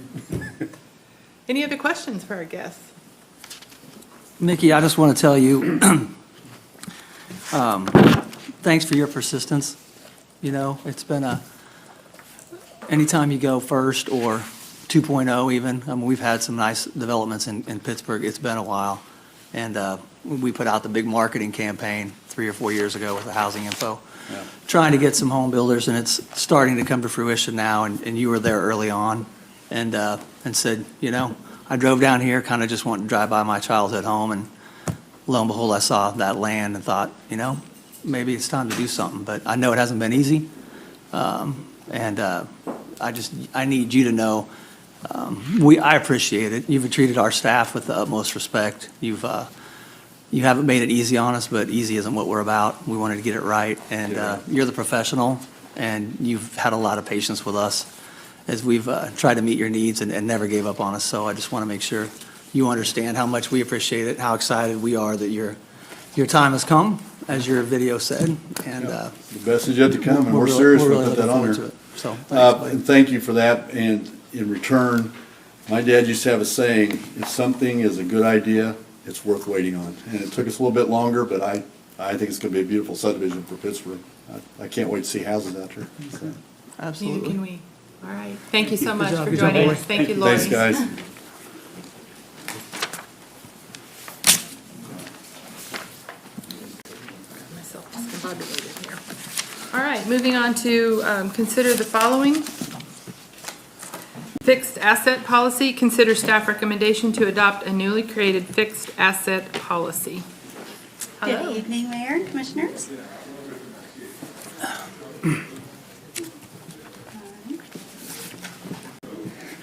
Any other questions for our guests? Mickey, I just want to tell you, thanks for your persistence. It's been anytime you go first or 2.0 even, we've had some nice developments in Pittsburgh. It's been a while. And we put out the big marketing campaign 3 or 4 years ago with the housing info, trying to get some home builders, and it's starting to come to fruition now. And you were there early on and said, I drove down here, kind of just wanted to drive by my childhood home, and lo and behold, I saw that land and thought, maybe it's time to do something. But I know it hasn't been easy, and I need you to know I appreciate it. You've treated our staff with the utmost respect. You haven't made it easy on us, but easy isn't what we're about. We wanted to get it right, and you're the professional, and you've had a lot of patience with us as we've tried to meet your needs and never gave up on us. So I just want to make sure you understand how much we appreciate it, how excited we are that your time has come, as your video said. And The best is yet to come, and we're serious really about that looking on forward there. to it. So thanks, buddy. And thank you for that, and in return, my dad used to have a saying, if something is a good idea, it's worth waiting on. And it took us a little bit longer, but I think it's gonna be a beautiful subdivision for Pittsburgh. I can't wait to see houses out there. So. Neither Absolutely. can we. All right. Thank you so much job. for Good job, joining boy. us. Thank you, Lori. Thanks, guys. Myself discombobulated here. All right, moving on to consider the following. Fixed asset policy. Consider staff recommendation to adopt a newly created fixed asset policy. Hello. Good evening, Mayor and Commissioners.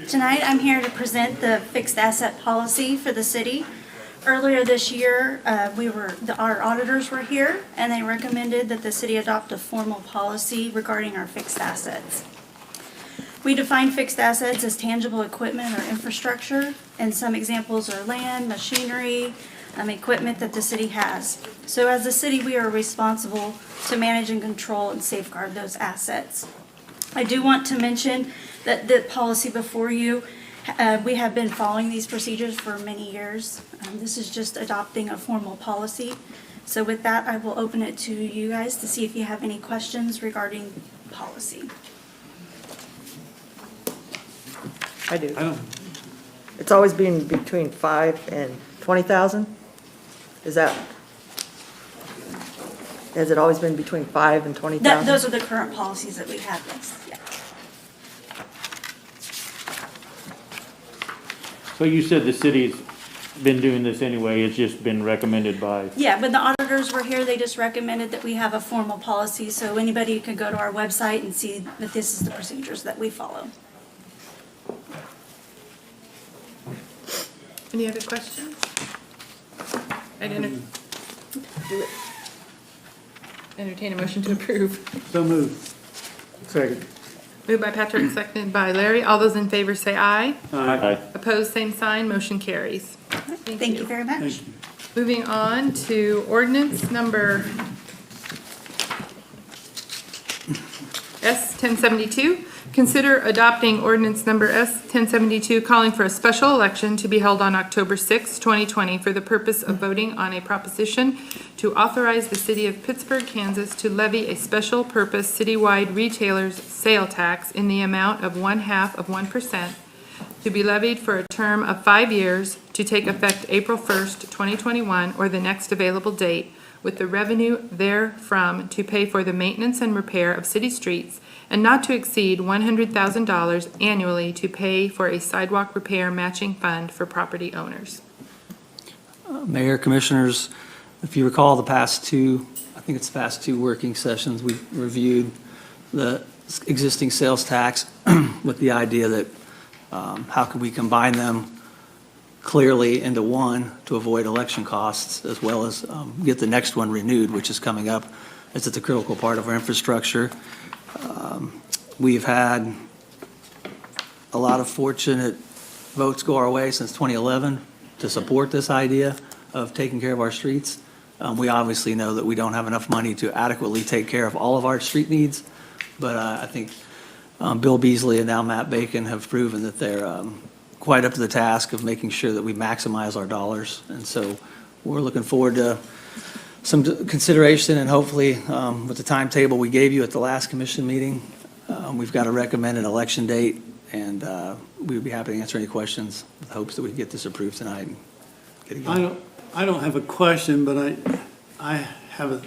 Tonight, I'm here to present the fixed asset policy for the city. Earlier this year, our auditors were here, and they recommended that the city adopt a formal policy regarding our fixed assets. We define fixed assets as tangible equipment or infrastructure, and some examples are land, machinery, equipment that the city has. So as a city, we are responsible to manage and control and safeguard those assets. I do want to mention that the policy before you, we have been following these procedures for many years. This is just adopting a formal policy. So with that, I will open it to you guys to see if you have any questions regarding policy. I do. I don't, It's always been between 5 and 20,000? Has it always been between 5 and 20,000? Those are the current policies that we have, yes, yeah. So you said the city's been doing this anyway, it's just been recommended by, Yeah, when the auditors were here, they just recommended that we have a formal policy, so anybody could go to our website and see that this is the procedures that we follow. Any other questions? I'd entertain a motion to approve. So moved. Second. Moved by Patrick, seconded by Larry. All those in favor say aye. Aye. Opposed, same sign. Motion carries. Thank you very much. Thank you. Moving on to ordinance number S 1072. Consider adopting ordinance number S 1072, calling for a special election to be held on October 6, 2020, for the purpose of voting on a proposition to authorize the city of Pittsburg, Kansas to levy a special purpose citywide retailer's sale tax in the amount of 0.5% to be levied for a term of 5 years to take effect April 1st, 2021, or the next available date, with the revenue therefrom to pay for the maintenance and repair of city streets, and not to exceed $100,000 annually to pay for a sidewalk repair matching fund for property owners. Mayor, Commissioners, if you recall the past two working sessions, we reviewed the existing sales tax with the idea that how could we combine them clearly into one to avoid election costs, as well as get the next one renewed, which is coming up. It's a critical part of our infrastructure. We've had a lot of fortunate votes go our way since 2011 to support this idea of taking care of our streets. We obviously know that we don't have enough money to adequately take care of all of our street needs, but I think Bill Beasley and now Matt Bacon have proven that they're quite up to the task of making sure that we maximize our dollars. And so we're looking forward to some consideration, and hopefully with the timetable we gave you at the last commission meeting, we've got a recommended election date, and we'd be happy to answer any questions with hopes that we can get this approved tonight and get it going. I don't have a question, but I have a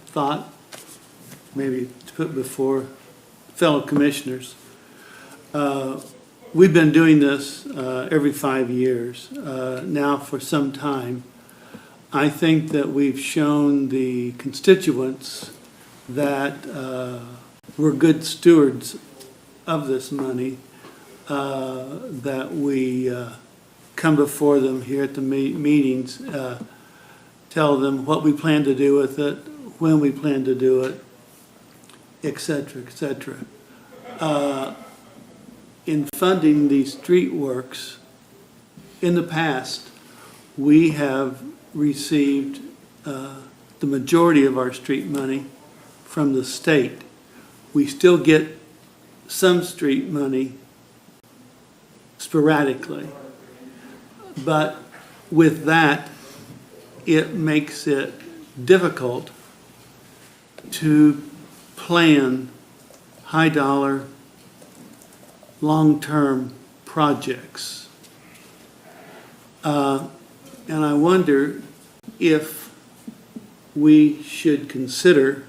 thought maybe to put before fellow commissioners. We've been doing this every 5 years now for some time. I think that we've shown the constituents that we're good stewards of this money, that we come before them here at the meetings, tell them what we plan to do with it, when we plan to do it, et cetera, et cetera. In funding these street works, in the past, we have received the majority of our street money from the state. We still get some street money sporadically, but with that, it makes it difficult to plan high-dollar, long-term projects. And I wonder if we should consider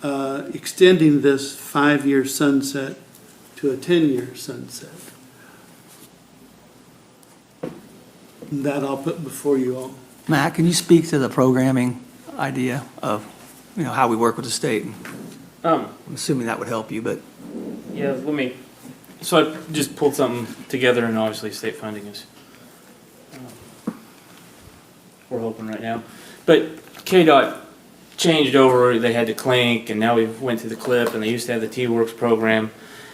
extending this 5-year sunset to a 10-year sunset. That I'll put before you all. Matt, can you speak to the programming idea of, how we work with the state? I'm assuming that would help you, but. Yeah, so I just pulled something together, and obviously state funding is, we're hoping right now. But KDOT changed over, they had to Clink, and now we went to the CLIP, and they used to have the T-Works program.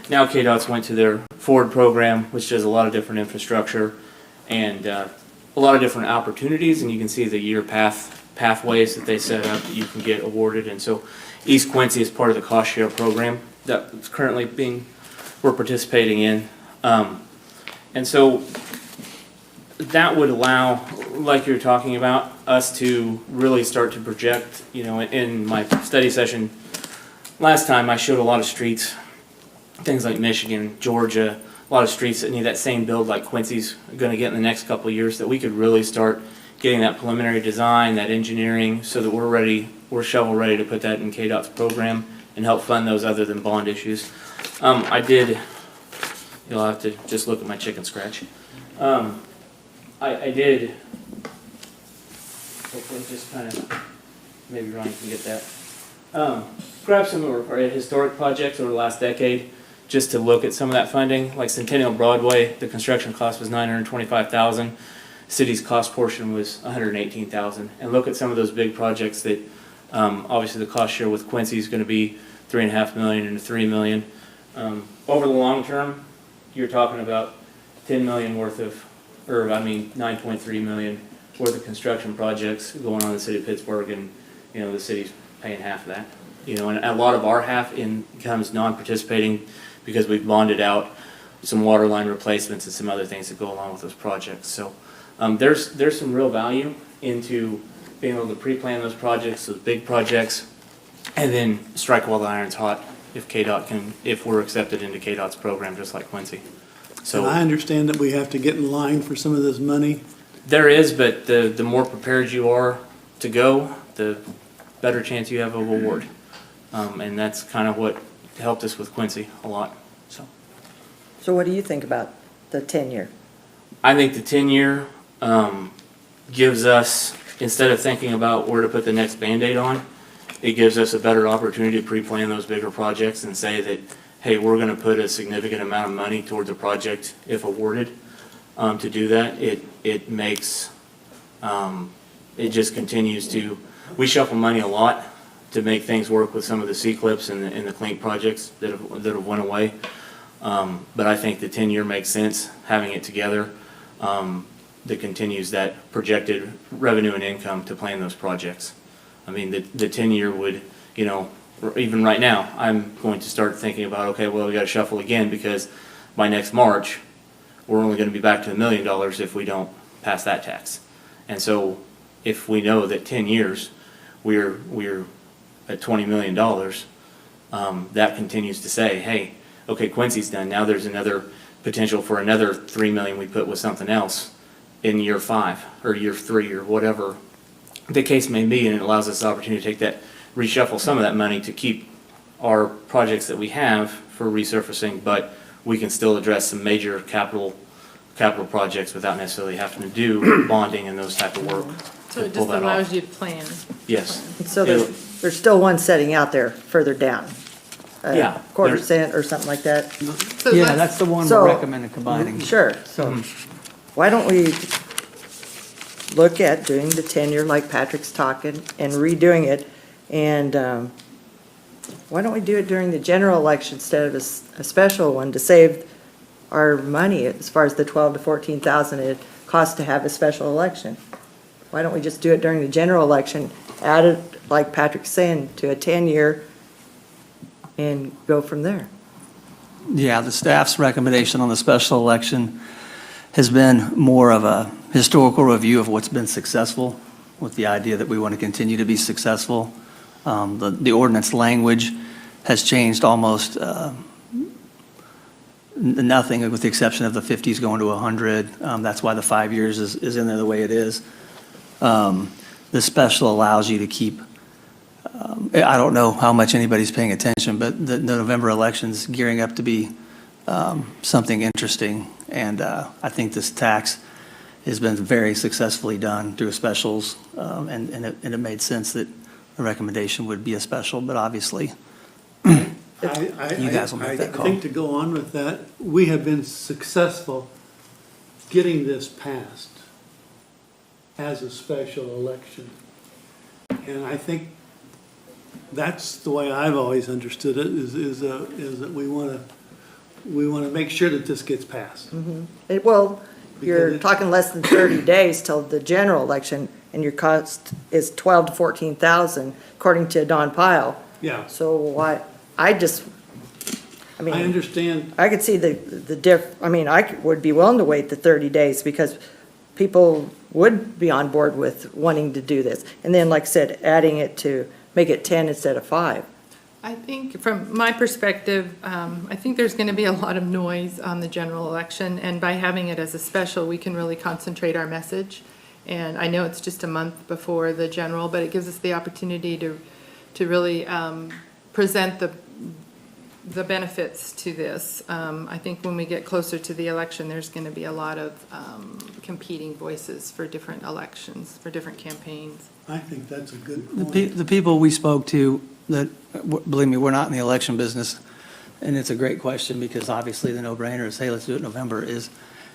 Now KDOT's went to their Ford program, which does a lot of different infrastructure and a lot of different opportunities, and you can see the year pathways that they set up that you can get awarded. And so East Quincy is part of the cost share program that's currently we're participating in. And so that would allow, like you're talking about, us to really start to project. In my study session last time, I showed a lot of streets, things like Michigan, Georgia, a lot of streets that need that same build like Quincy's going to get in the next couple of years, that we could really start getting that preliminary design, that engineering, so that we're shovel ready to put that in KDOT's program and help fund those other than bond issues. You'll have to just look at my chicken scratch. I did, hopefully just kind of, maybe Ron can get that. Grab some of our historic projects over the last decade, just to look at some of that funding. Like Centennial Broadway, the construction cost was $925,000. city's cost portion was $118,000. And look at some of those big projects that, obviously the cost share with Quincy is gonna be $3.5 million and $3 million. Over the long term, you're talking about 10 million worth of, or I mean, 9.3 million worth of construction projects going on in the city of Pittsburgh, and, you know, the city's paying half of that. You know, and a lot of our half becomes non-participating because we've bonded out some water line replacements and some other things that go along with those projects. So, there's some real value into being able to pre-plan those projects, those big projects, and then strike while the iron's hot if if we're accepted into KDOT's program, just like Quincy. And So I understand that we have to get in line for some of this money. there is, but the more prepared you are to go, the better chance you have of award. And that's kind of what helped us with Quincy a lot, so. So what do you think about the 10-year? I think the 10-year gives us, instead of thinking about where to put the next Band-Aid on, it gives us a better opportunity to pre-plan those bigger projects and say that, hey, we're gonna put a significant amount of money towards a project if awarded. To do that, it makes, it just continues to, we shuffle money a lot to make things work with some of the C-clips and the Clink projects that have went away. But I think the 10-year makes sense, having it together, that continues that projected revenue and income to plan those projects. I mean, the 10-year would, you know, even right now, I'm going to start thinking about, okay, well, we gotta shuffle again, because by next March, we're only gonna be back to $1 million if we don't pass that tax. And so, if we know that 10 years, we're at $20 million, that continues to say, hey, okay, Quincy's done, now there's another potential for another $3 million we put with something else in year 5, or year 3, or whatever the case may be, and it allows us the opportunity to take that, reshuffle some of that money to keep our projects that we have for resurfacing, but we can still address some major capital projects without necessarily having to do bonding and those type of work. So to it pull just that allows off. you to plan. Yes. So there's still one setting out there further down. Yeah, Quarter there's- cent or something like that. So Yeah, let's- that's the one So- we're recommending combining. Sure, so why don't we look at doing the 10-year like Patrick's talking and redoing it? And why don't we do it during the general election instead of a special one to save our money as far as the 12 to 14,000 it costs to have a special election? Why don't we just do it during the general election, add it, like Patrick's saying, to a 10-year and go from there? Yeah, the staff's recommendation on the special election has been more of a historical review of what's been successful, with the idea that we want to continue to be successful. The ordinance language has changed almost nothing, with the exception of the 50s going to 100. That's why the 5 years is in there the way it is. The special allows you to keep, I don't know how much anybody's paying attention, but the November election's gearing up to be something interesting. And I think this tax has been very successfully done through specials, and it made sense that the recommendation would be a special, but obviously, you guys will make that call. I think to go on with that, we have been successful getting this passed as a special election. And I think that's the way I've always understood it, is that we want to make sure that this gets passed. Well, you're Because it- talking less than 30 days till the general election, and your cost is 12 to 14,000, according to Don Pyle. Yeah, So why, I I mean, understand. I could see I would be willing to wait the 30 days, because people would be on board with wanting to do this. And then, like I said, adding it to make it 10 instead of 5. I think from my perspective, I think there's going to be a lot of noise on the general election, and by having it as a special, we can really concentrate our message. And I know it's just a month before the general, but it gives us the opportunity to really present the benefits to this. I think when we get closer to the election, there's going to be a lot of competing voices for different elections, for different campaigns. I think that's a good point. The people we spoke to, that, believe me, we're not in the election business, and it's a great question, because obviously the no-brainer is, hey, let's do it in November, is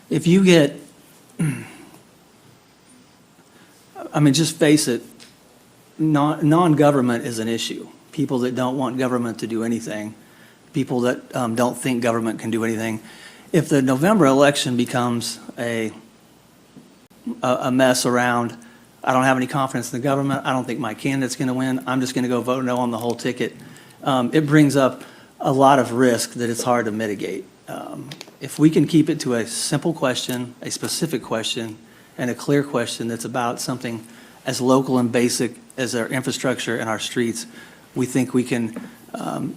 if you get I mean, just face it, non-government is an issue. People that don't want government to do anything, people that don't think government can do anything. If the November election becomes a mess around, I don't have any confidence in the government, I don't think my candidate's going to win, I'm just going to go vote no on the whole ticket, it brings up a lot of risk that it's hard to mitigate. If we can keep it to a simple question, a specific question, and a clear question that's about something as local and basic as our infrastructure and our streets, we think we can,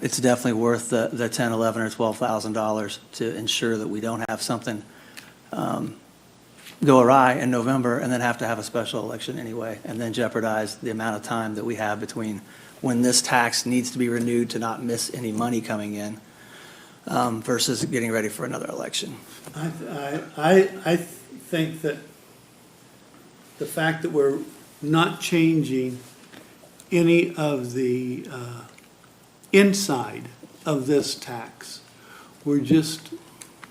it's definitely worth the $10, $11, or $12,000 to ensure that we don't have something go awry in November and then have to have a special election anyway, and then jeopardize the amount of time that we have between when this tax needs to be renewed to not miss any money coming in versus getting ready for another election. I think that the fact that we're not changing any of the inside of this tax, we're just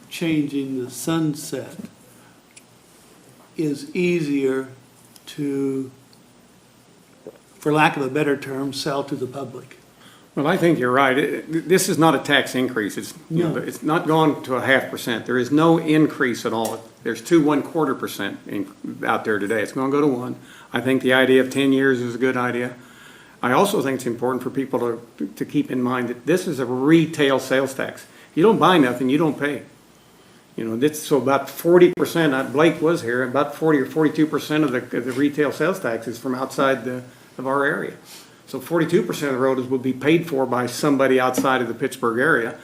changing the sunset, is easier to, for lack of a better term, sell to the public. Well, I think you're right. This is not a tax increase. It's, you know, No. it's not gone to 0.5%. There is no increase at all. There's 2.25% out there today. It's gonna go to 1. I think the idea of 10 years is a good idea. I also think it's important for people to keep in mind that this is a retail sales tax. You don't buy nothing, you don't pay. You know, this, so about 40%, Blake was here, about 40 or 42% of the retail sales tax is from outside of our area. So 42% of the road will be paid for by somebody outside of the Pittsburg area.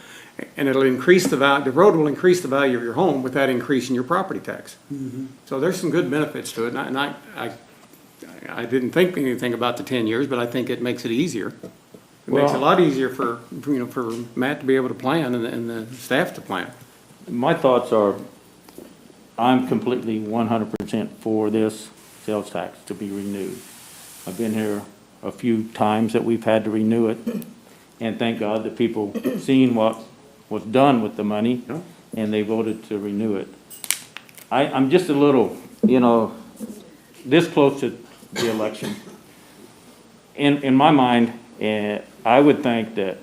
And it'll increase the value, the road will increase the value of your home with that increase in your property tax. So there's some good benefits to it. And I didn't think anything about the 10 years, but I think it makes it easier. It makes it a lot easier for, you know, for Matt to be able to plan and the staff to plan. My thoughts are, I'm completely 100% for this sales tax to be renewed. I've been here a few times that we've had to renew it, and thank God that people seen what was done with the money, and they voted to renew it. I'm just a little, you know, this close to the election. In my mind, I would think that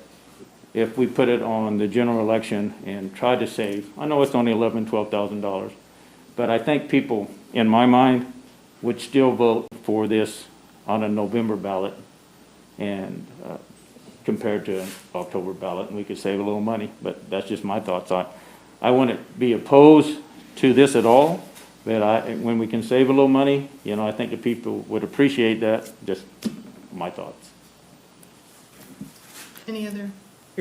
if we put it on the general election and try to save, I know it's only $11,000, $12,000, but I think people, in my mind, would still vote for this on a November ballot and compared to an October ballot, and we could save a little money, but that's just my thoughts. I wouldn't be opposed to this at all, but when we can save a little money, you know, I think the people would appreciate that, just my thoughts. Any other?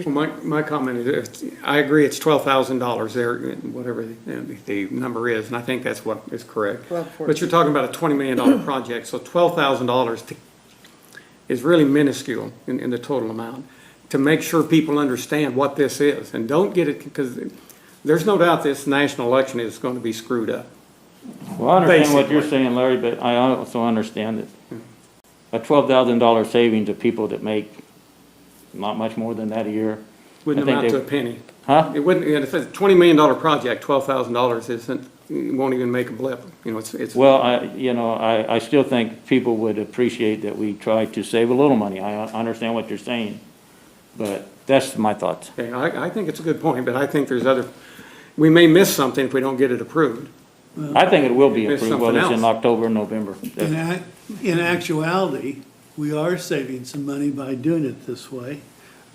Well, my comment is, I agree, it's $12,000 there, whatever the number is, and I think that's what is correct. But you're talking about a $20 million project, so $12,000 is really minuscule in the total amount, to make sure people understand what this is, and don't get it, because there's no doubt this national election is going to be screwed up. Well, I understand what you're saying, Larry, but I also understand that a $12,000 saving to people that make not much more than that a year. Wouldn't amount to a penny. Huh? It wouldn't, if it's a $20 million project, $12,000 isn't, it won't even make a blip. You know, it's. Well, I still think people would appreciate that we try to save a little money. I understand what you're saying, but that's my thoughts. Okay, I think it's a good point, but I think there's we may miss something if we don't get it approved. I think it will be There's approved, whether it's something in else. October or November. In actuality, we are saving some money by doing it this way,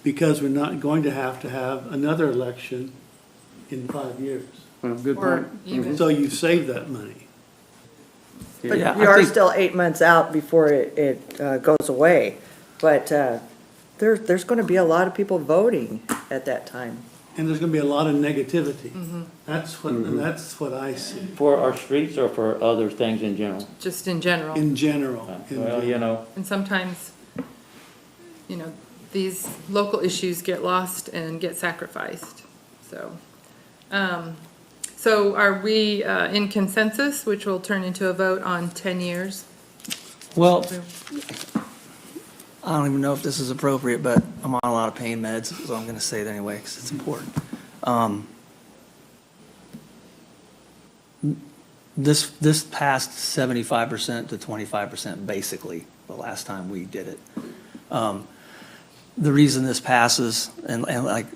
because we're not going to have another election in 5 years. Well, good Or point. even, So you save that money. But Yeah, we I are think- still 8 months out before it goes away. But there's going to be a lot of people voting at that time. And there's gonna be a lot of negativity. That's what I see, For our streets or for other things in general? just in general. in general. Well, you know, And sometimes, you know, these local issues get lost and get sacrificed, so. So are we in consensus, which will turn into a vote on 10 years? Well, I don't even know if this is appropriate, but I'm on a lot of pain meds, so I'm going to say it anyway this passed 75% to 25% basically the last time we did it. The reason this passes, and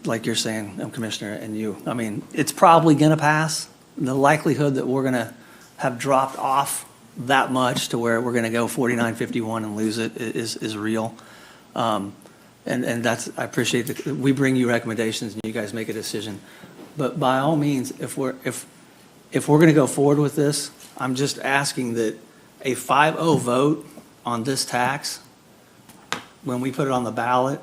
like you're saying, Commissioner, and you, I mean, it's probably gonna pass. The likelihood that we're gonna have dropped off that much to where we're gonna go 49-51 and lose it is real. And that's, I appreciate that, we bring you recommendations and you guys make a decision. But by all means, if we're gonna go forward with this, I'm just asking that a 5-0 vote on this tax, when we put it on the ballot,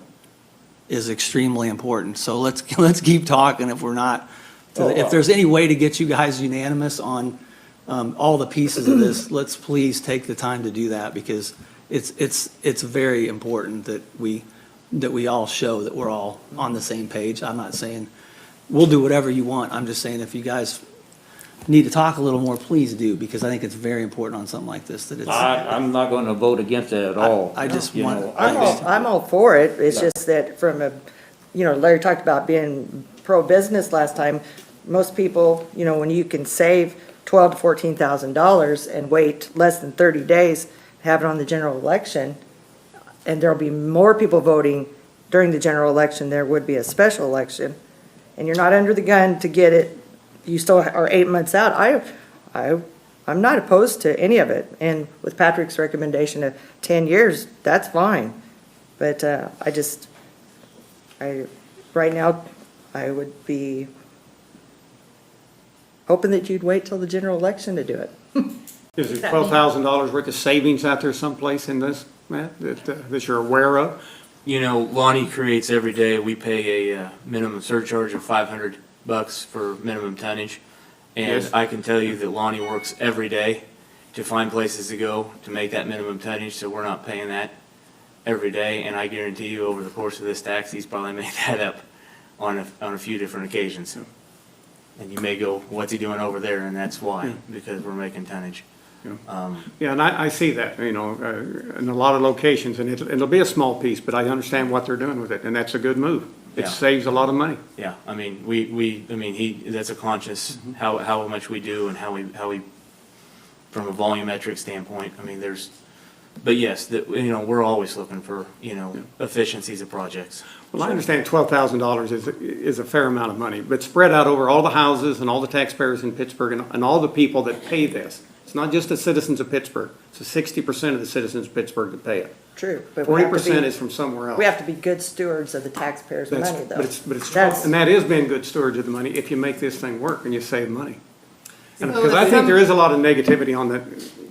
is extremely important. So let's keep talking if we're not, if there's any way to get you guys unanimous on all the pieces of this, let's please take the time to do that, because it's very important that we all show that we're all on the same page. I'm not saying we'll do whatever you want. I'm just saying if you guys need to talk a little more, please do, because I think it's very important on something like this that it's. I'm not gonna vote against it at all. I just You want. know, I'm all for it. It's just that from a, Larry talked about being pro-business last time. Most people, when you can save $12,000 to $14,000 and wait less than 30 days, have it on the general election, and there'll be more people voting during the general election, there would be a special election, and you're not under the gun to get it, you still are 8 months out. I'm not opposed to any of it, and with Patrick's recommendation of 10 years, that's fine. But right now, I would be hoping that you'd wait till the general election to do it. Is there $12,000 worth of savings out there someplace in this, Matt, that you're aware of? Lonnie creates every day. We pay a minimum surcharge of $500 for minimum tonnage. And Yes. I can tell you that Lonnie works every day to find places to go to make that minimum tonnage, so we're not paying that every day. And I guarantee you, over the course of this tax, he's probably made that up on a few different occasions. And you may go, what's he doing over there? And that's why, because we're making tonnage. Yeah, and I see that, in a lot of locations, and it'll be a small piece, but I understand what they're doing with it, and that's a good move. It Yeah. saves a lot of money. Yeah, I mean, that's a conscious, how much we do and how we, from a volumetric standpoint, but yes, we're always looking for, efficiencies of projects. Well, I understand $12,000 is a fair amount of money, but spread out over all the houses and all the taxpayers in Pittsburgh and all the people that pay this. It's not just the citizens of Pittsburgh. It's 60% of the citizens of Pittsburgh that pay it. True, but we have to 40% be, is from somewhere else. we have to be good stewards of the taxpayers' That's- money, though. and that is being good stewards of the money if you make this thing work and you save money. So Because I if think there is a lot of negativity on that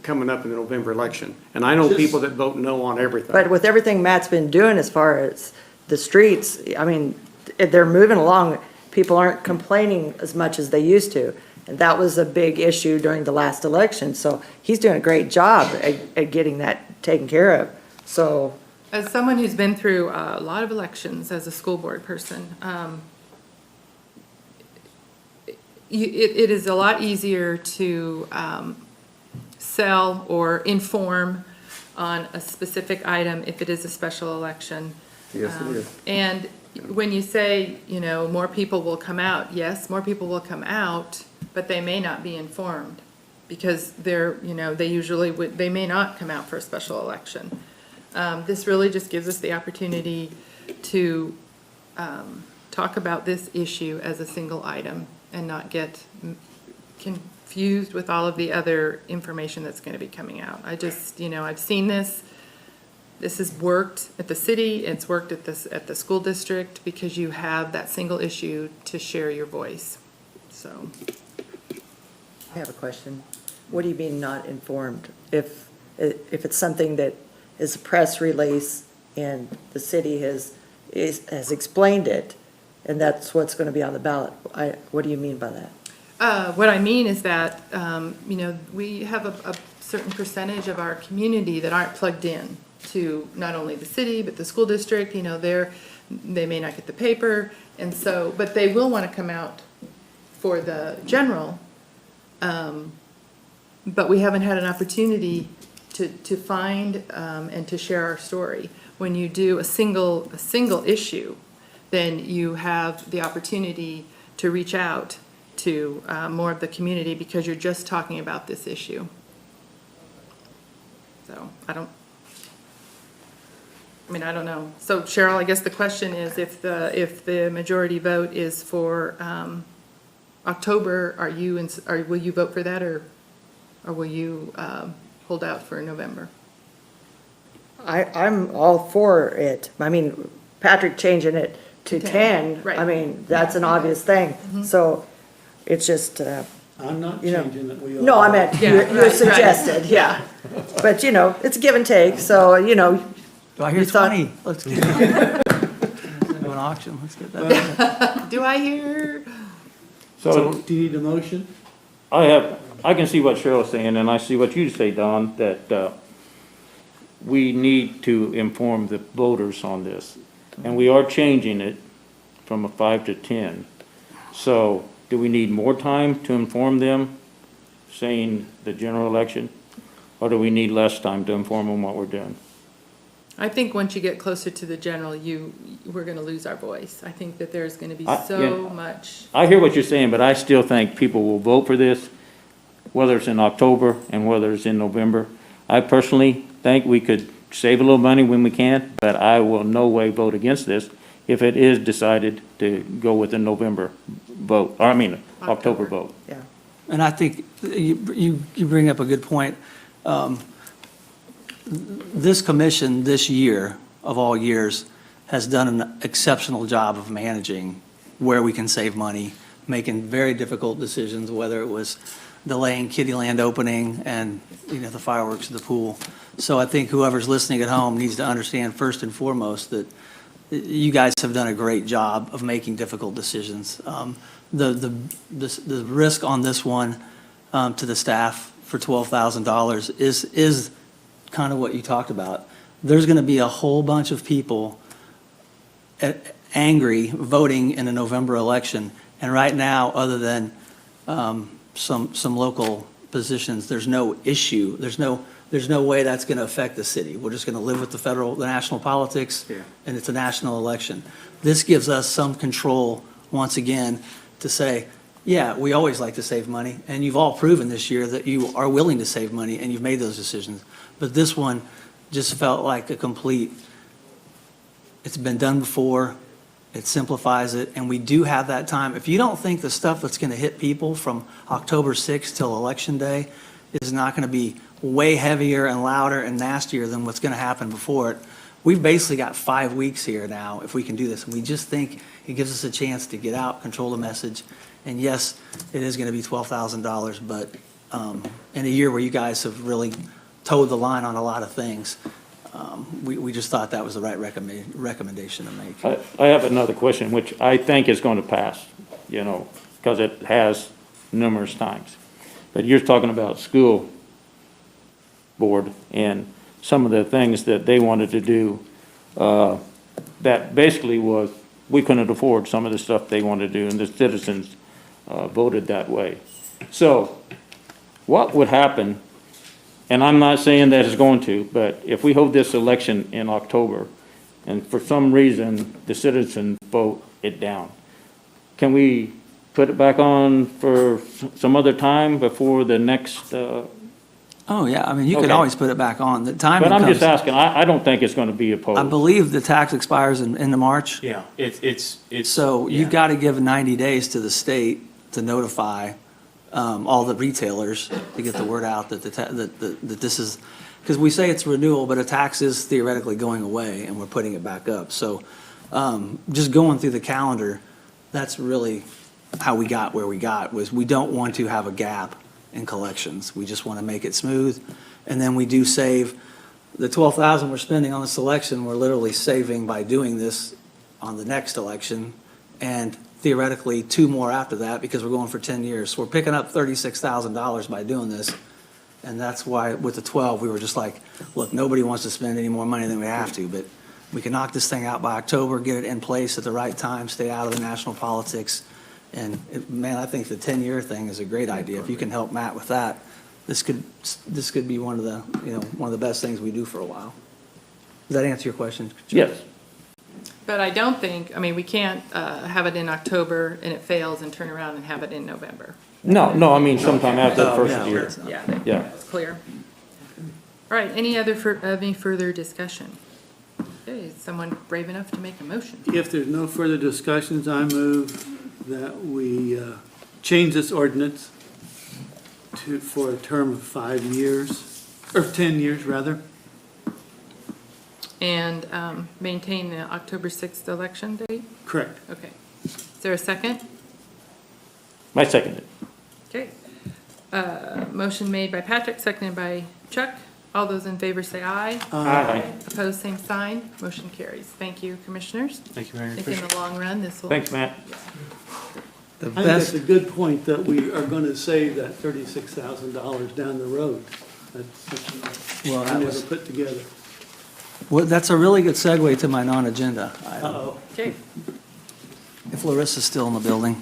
coming up in the November election. And I know people that vote no on everything. But with everything Matt's been doing as far as the streets, I mean, they're moving along. People aren't complaining as much as they used to. And that was a big issue during the last election. So he's doing a great job at getting that taken care of. So, As someone who's been through a lot of elections as a school board person, it is a lot easier to sell or inform on a specific item if it is a special election. Yes, it is. And when you say, more people will come out, yes, more people will come out, but they may not be informed because they may not come out for a special election. This really just gives us the opportunity to talk about this issue as a single item and not get confused with all of the other information that's going to be coming out. I've seen this. This has worked at the city, it's worked at the school district because you have that single issue to share your voice, so. I have a question. What do you mean not informed? If it's something that is a press release and the city has explained it, and that's what's going to be on the ballot, what do you mean by that? What I mean is that, we have a certain percentage of our community that aren't plugged in to not only the city, but the school district, they may not get the paper, and so, but they will want to come out for the general, but we haven't had an opportunity to find and to share our story. When you do a single issue, then you have the opportunity to reach out to more of the community because you're just talking about this issue. So I don't know. So Cheryl, I guess the question is if the majority vote is for October, will you vote for that or will you hold out for November? I'm all for it. I mean, Patrick changing it to 10, right. I mean, that's an obvious thing. So it's just, I'm not you know, changing it. We no, all- I meant, Yeah, you right, suggested, yeah. But, you know, it's a give and take, so, you know, Do I hear You thought- 20? Let's get it. Do an auction, let's get that. Do I hear? So Do you need a motion? I can see what Cheryl's saying, and I see what you say, Don, that we need to inform the voters on this. And we are changing it from a 5 to 10. So do we need more time to inform them, saying the general election? Or do we need less time to inform them what we're doing? I think once you get closer to the general, we're gonna lose our voice. I think that there's gonna be Yeah. so much. I hear what you're saying, but I still think people will vote for this, whether it's in October and whether it's in November. I personally think we could save a little money when we can, but I will no way vote against this if it is decided to go with the November vote, or I mean, October vote. yeah. And I think you bring up a good point. This commission this year, of all years, has done an exceptional job of managing where we can save money, making very difficult decisions, whether it was delaying Kittyland opening and, you know, the fireworks at the pool. So I think whoever's listening at home needs to understand first and foremost that you guys have done a great job of making difficult decisions. The risk on this one to the staff for $12,000 is kind of what you talked about. There's going to be a whole bunch of people angry voting in a November election. And right now, other than some local positions, there's no issue. There's no way that's going to affect the city. We're just going to live with the national politics, and it's a national election. This gives us some control, once again, to say, yeah, we always like to save money, and you've all proven this year that you are willing to save money, and you've made those decisions. But this one just felt like a complete, it's been done before, it simplifies it, and we do have that time. If you don't think the stuff that's going to hit people from October 6th till Election Day is not going to be way heavier and louder and nastier than what's going to happen before it, we've basically got 5 weeks here now if we can do this. And we just think it gives us a chance to get out, control the message. And yes, it is going to be $12,000, but in a year where you guys have really towed the line on a lot of things, we just thought that was the right recommendation to make. I have another question, which I think is going to pass, you know, because it has numerous times. But you're talking about school board and some of the things that they wanted to do, that basically was, we couldn't afford some of the stuff they wanted to do, and the citizens voted that way. So what would happen, and I'm not saying that it's going to, but if we hold this election in October, and for some reason the citizens vote it down, can we put it back on for some other time before the next, Oh, yeah, I mean, you could Okay. always put it back on. The timing but I'm comes. just asking, I don't think it's going to be I opposed. believe the tax expires in the March. Yeah, it's. So yeah. you've got to give 90 days to the state to notify all the retailers to get the word out that that this is, because we say it's renewal, but a tax is theoretically going away and we're putting it back up. So just going through the calendar, that's really how we got where we got, was we don't want to have a gap in collections. We just want to make it smooth. And then we do save, the $12,000 we're spending on this election, we're literally saving by doing this on the next election, and theoretically 2 more after that, because we're going for 10 years. So we're picking up $36,000 by doing this. And that's why with the 12, we were just like, look, nobody wants to spend any more money than we have to, but we can knock this thing out by October, get it in place at the right time, stay out of the national politics. And man, I think the 10-year thing is a great idea. If you can help Matt with that, this could be one of the best things we do for a while. Does that answer your question? Yes. But I don't think, I mean, we can't have it in October and it fails and turn around and have it in November. No, I mean sometime after the first no, year. it's not. Yeah, it's clear. All right, any further discussion? Okay, is someone brave enough to make a motion? If there's no further discussions, I move that we change this ordinance for a term of 5 years, or 10 years, rather. And maintain the October 6th election date? Correct. Okay. Is there a second? I second it. Okay. Motion made by Patrick, seconded by Chuck. All those in favor say aye. Aye. Opposed, same sign. Motion carries. Thank you, commissioners. Thank you, Mayor. I think in the long run, this will. Thanks, Matt. The I think that's best, a good point, that we are going to save that $36,000 down the road. That's something well, I that never was, put together. well, that's a really good segue to my non-agenda item. Uh-oh. Okay. If Larissa's still in the building.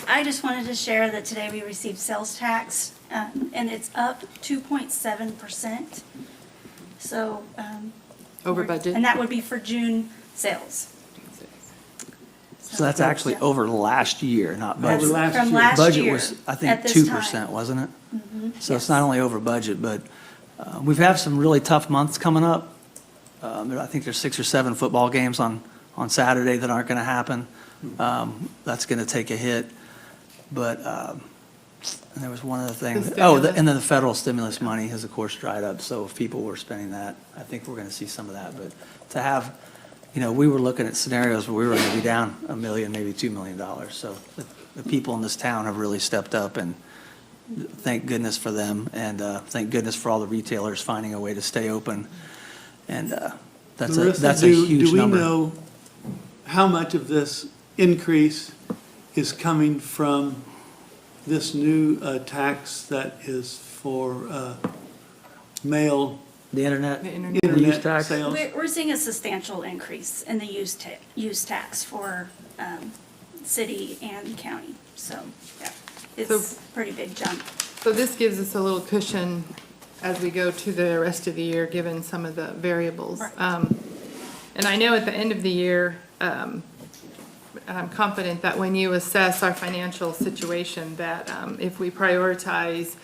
I just wanted to share that today we received sales tax, and it's up 2.7%. So. Over budget? And that would be for June sales. So that's actually over last year, not That's budget. last from year. last Budget year was, I at think, this 2%, time. wasn't it? So yes. it's not only over budget, but we've had some really tough months coming up. I think there's 6 or 7 football games on Saturday that aren't going to happen. That's going to take a hit. But, and there was one other thing. The Oh, stimulus. and then the federal stimulus money has, of course, dried up. So if people were spending that, I think we're going to see some of that. But to have, we were looking at scenarios where we were going to be down $1 million, maybe $2 million. So the people in this town have really stepped up, and thank goodness for them. And thank goodness for all the retailers finding a way to stay open. And that's Marissa, a huge number. Do we know how much of this increase is coming from this new tax that is for mail, The internet, The internet. use internet tax? sales? We're seeing a substantial increase in the use tax for city and county. So, yeah, it's So- a pretty big jump. So this gives us a little cushion as we go to the rest of the year, given some of the variables. Right. And I know at the end of the year, I'm confident that when you assess our financial situation, that if we prioritize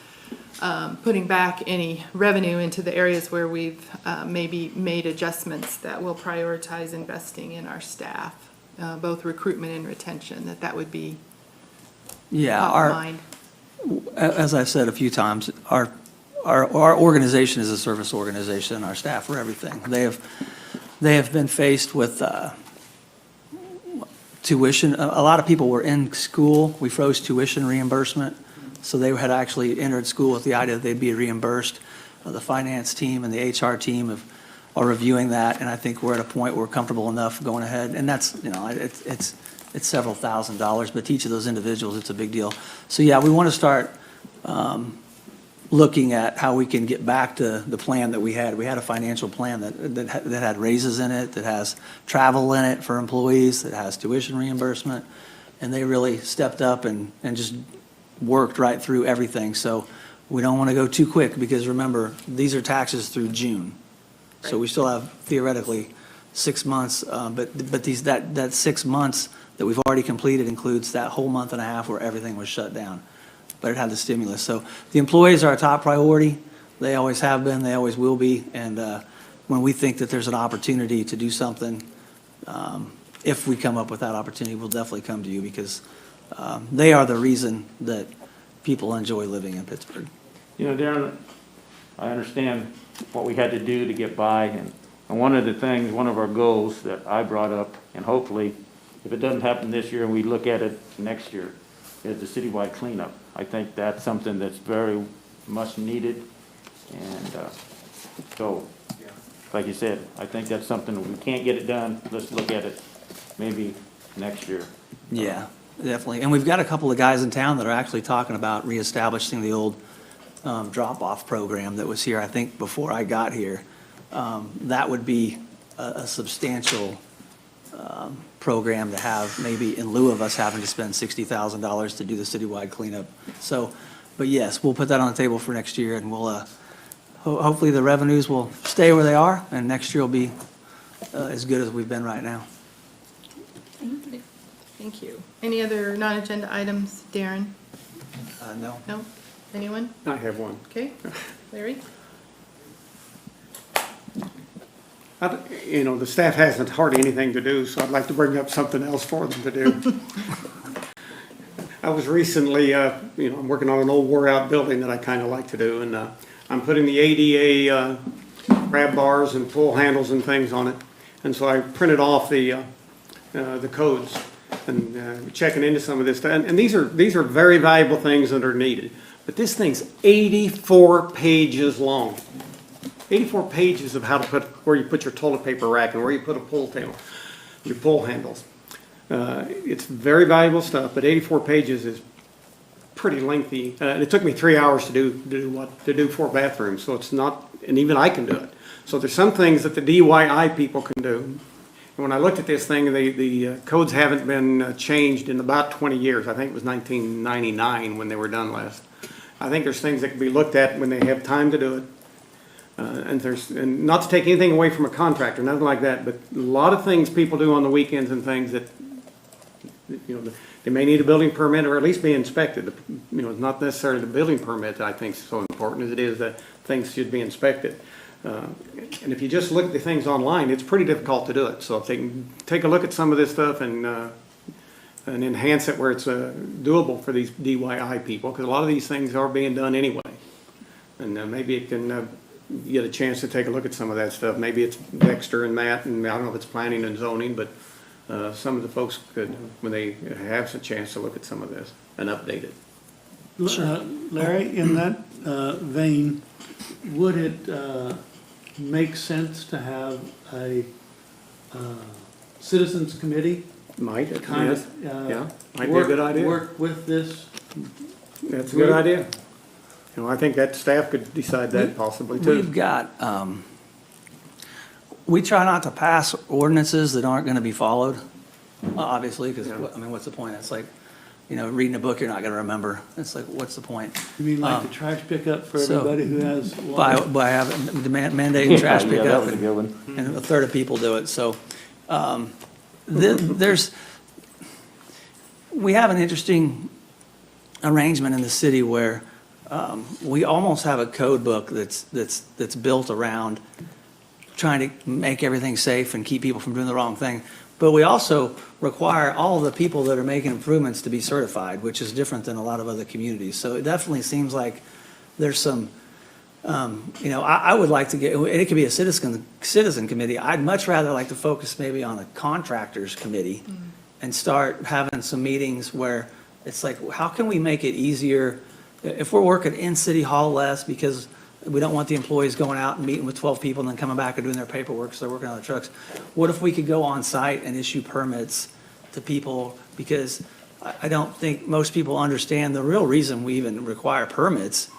putting back any revenue into the areas where we've maybe made adjustments, that we'll prioritize investing in our staff, both recruitment and retention, that would be Yeah, top of mind. as I've said a few times, our organization is a service organization, our staff are everything. They have been faced with tuition. A lot of people were in school. We froze tuition reimbursement, so they had actually entered school with the idea that they'd be reimbursed. The finance team and the HR team are reviewing that, and I think we're at a point where we're comfortable enough going ahead. And that's, it's several $1,000s, but to each of those individuals, it's a big deal. So yeah, we want to start looking at how we can get back to the plan that we had. We had a financial plan that had raises in it, that has travel in it for employees, that has tuition reimbursement, and they really stepped up and just worked right through everything. So we don't want to go too quick, because remember, these are taxes through June. So we still have theoretically 6 months, but that 6 months that we've already completed includes that whole month and a half where everything was shut down. But it had the stimulus. So the employees are our top priority. They always have been, they always will be. And when we think that there's an opportunity to do something, if we come up with that opportunity, we'll definitely come to you, because they are the reason that people enjoy living in Pittsburgh. Daron, I understand what we had to do to get by, and one of the things, one of our goals that I brought up, and hopefully, if it doesn't happen this year and we look at it next year, is the citywide cleanup. I think that's something that's very much needed, and so, like you said, I think that's something, if we can't get it done, let's look at it maybe next year. Yeah, definitely. And we've got a couple of guys in town that are actually talking about reestablishing the old drop-off program that was here, I think, before I got here. That would be a substantial program to have, maybe in lieu of us having to spend $60,000 to do the citywide cleanup. So, but yes, we'll put that on the table for next year, and we'll hopefully the revenues will stay where they are, and next year will be as good as we've been right now. Thank you. Any other non-agenda items, Daron? No. No? Anyone? I have one. Okay. Larry? You know, the staff hasn't hardly anything to do, so I'd like to bring up something else for them to do. I was recently, I'm working on an old wore-out building that I kind of like to do, and I'm putting the ADA grab bars and pull handles and things on it. And so I printed off the codes and checking into some of this stuff. And these are very valuable things that are needed. But this thing's 84 pages long. 84 pages of how to where you put your toilet paper rack and where you put a pull table, your pull handles. It's very valuable stuff, but 84 pages is pretty lengthy. It took me 3 hours to do 4 bathrooms, so it's not, and even I can do it. So there's some things that the DIY people can do. And when I looked at this thing, the codes haven't been changed in about 20 years. I think it was 1999 when they were done last. I think there's things that can be looked at when they have time to do it. And not to take anything away from a contractor, nothing like that, but a lot of things people do on the weekends and things that, they may need a building permit or at least be inspected. It's not necessarily the building permit that I think is so important as it is that things should be inspected. And if you just look at the things online, it's pretty difficult to do it. So if they can take a look at some of this stuff and enhance it where it's doable for these DIY people, because a lot of these things are being done anyway. And maybe it can get a chance to take a look at some of that stuff. Maybe it's Dexter and Matt, and I don't know if it's planning and zoning, but some of the folks could, when they have a chance to look at some of this and update it. Larry, in that vein, would it make sense to have a citizens committee? Might, Kind yes. of, Yeah, might be a good idea. Work with this? That's a good idea. I think that staff could decide that possibly too. We've got, we try not to pass ordinances that aren't going to be followed, obviously, because, what's the point? It's like, reading a book you're not going to remember. It's like, what's the point? You mean like the trash pickup for so everybody who has By water? having, mandating trash Yeah, pickup. that was a good one. And a third of people do it, so, we have an interesting arrangement in the city where we almost have a code book that's built around trying to make everything safe and keep people from doing the wrong thing. But we also require all the people that are making improvements to be certified, which is different than a lot of other communities. So it definitely seems like there's some, I would like to get, and it could be a citizen committee. I'd much rather like to focus maybe on a contractors committee and start having some meetings where it's like, how can we make it easier? If we're working in City Hall less because we don't want the employees going out and meeting with 12 people and then coming back and doing their paperwork because they're working on the trucks, what if we could go on site and issue permits to people? Because I don't think most people understand the real reason we even require permits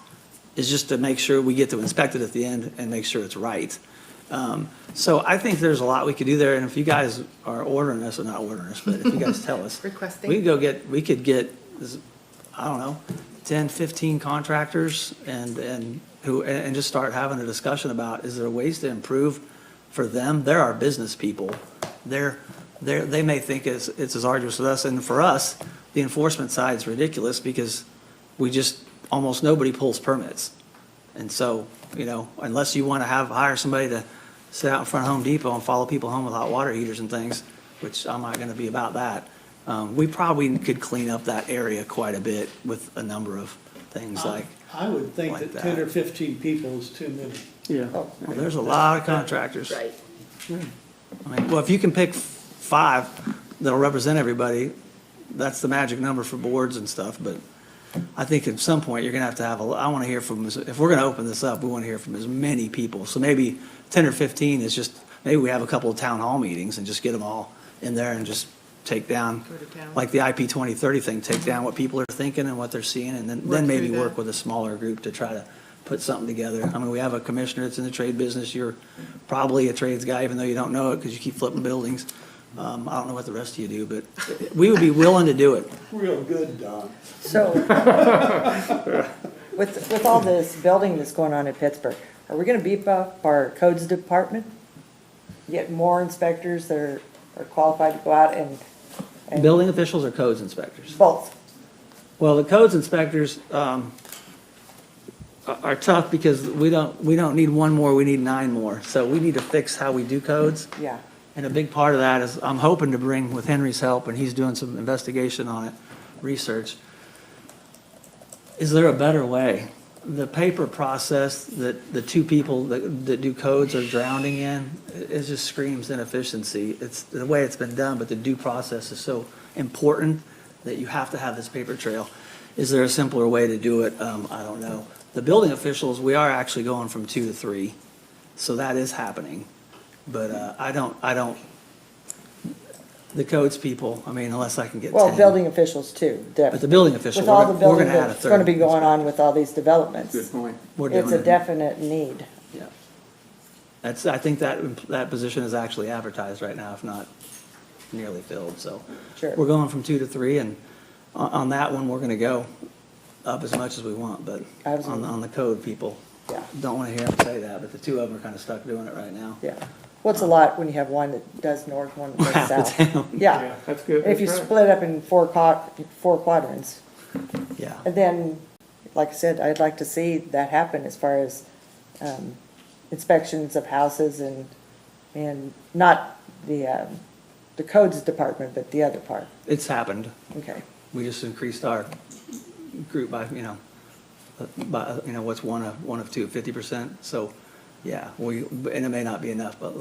is just to make sure we get to inspect it at the end and make sure it's right. So I think there's a lot we could do there, and if you guys are ordering us, or not ordering us, but if you guys tell us, Requesting. we could get, I don't know, 10, 15 contractors and just start having a discussion about, is there ways to improve for them? They're our business people. They may think it's as arduous as us, and for us, the enforcement side is ridiculous because almost nobody pulls permits. And so, unless you want to hire somebody to sit out in front of Home Depot and follow people home with hot water heaters and things, which I'm not going to be about that, we probably could clean up that area quite a bit with a number of things like. I would think like that 10 or 15 people is too many. Yeah. Well, there's a lot of contractors. Right. Well, if you can pick 5 that'll represent everybody, that's the magic number for boards and stuff, but I think at some point you're gonna have to I wanna hear from, if we're gonna open this up, we wanna hear from as many people. So maybe 10 or 15 is just, maybe we have a couple of town hall meetings and just get them all in there and just take down, Go to town. like the IP 2030 thing, take down what people are thinking and what they're seeing, and Work then maybe through work that. with a smaller group to try to put something together. We have a commissioner that's in the trade business. You're probably a trades guy, even though you don't know it because you keep flipping buildings. I don't know what the rest of you do, but we would be willing to do it. Real good, Don. So, with all this building that's going on in Pittsburgh, are we gonna beef up our codes department? get more inspectors that are qualified to go out and Building officials or codes inspectors? both? Well, the codes inspectors are tough because we don't need one more, we need 9 more. So we need to fix how we do codes. Yeah. And a big part of that is I'm hoping to bring, with Henry's help, and he's doing some investigation on it, research. Is there a better way? The paper process that the 2 people that do codes are drowning in, it just screams inefficiency. It's the way it's been done, but the due process is so important that you have to have this paper trail. Is there a simpler way to do it? I don't know. The building officials, we are actually going from 2 to 3, so that is happening. But I don't, the codes people, I mean, unless I can get 10. Well, building officials too, But definitely. the building official, With all the we're building gonna add a that's gonna be third. going on with all these developments. Good point. We're It's doing a it. definite need. Yeah. I think that position is actually advertised right now, if not nearly filled, so. Sure. We're going from 2 to 3, and on that one, we're gonna go up as much as we want, but Absolutely. on the code people, Yeah, don't wanna hear them say that, but the 2 of them are kinda stuck doing it right now. yeah. Well, it's a lot when you have one that does north, one that does Half the south. town. Yeah. That's good. If you That's right. split up in four quadrants, Yeah, and then, like I said, I'd like to see that happen as far as inspections of houses and not the codes department, but the other part. it's happened. Okay, We just increased our group by, what's one of 2, 50%, so, yeah, and it may not be enough, but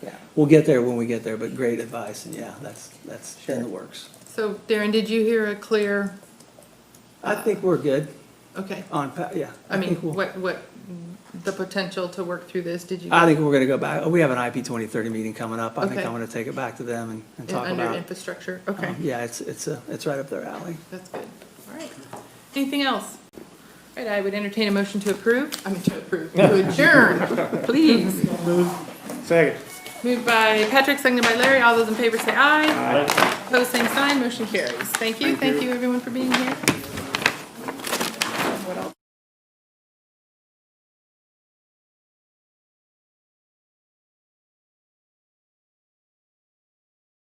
Yeah. we'll get there when we get there, but great advice, and yeah, that's in Sure. the works. So Darren, did you hear a clear, I think we're good okay, yeah. I mean, think we'll- what, the potential to work through this, did you? I think we're gonna go back, we have an IP 2030 meeting coming up, I think Okay. I'm gonna take it back to them and talk Under about. infrastructure, okay, Yeah, it's right up their alley. that's good, all right. Anything else? All right, I would entertain a motion to to adjourn, please. Second. Moved by Patrick, seconded by Larry, all those in favor say aye. Opposed, same sign, motion carries. Thank you everyone for being here.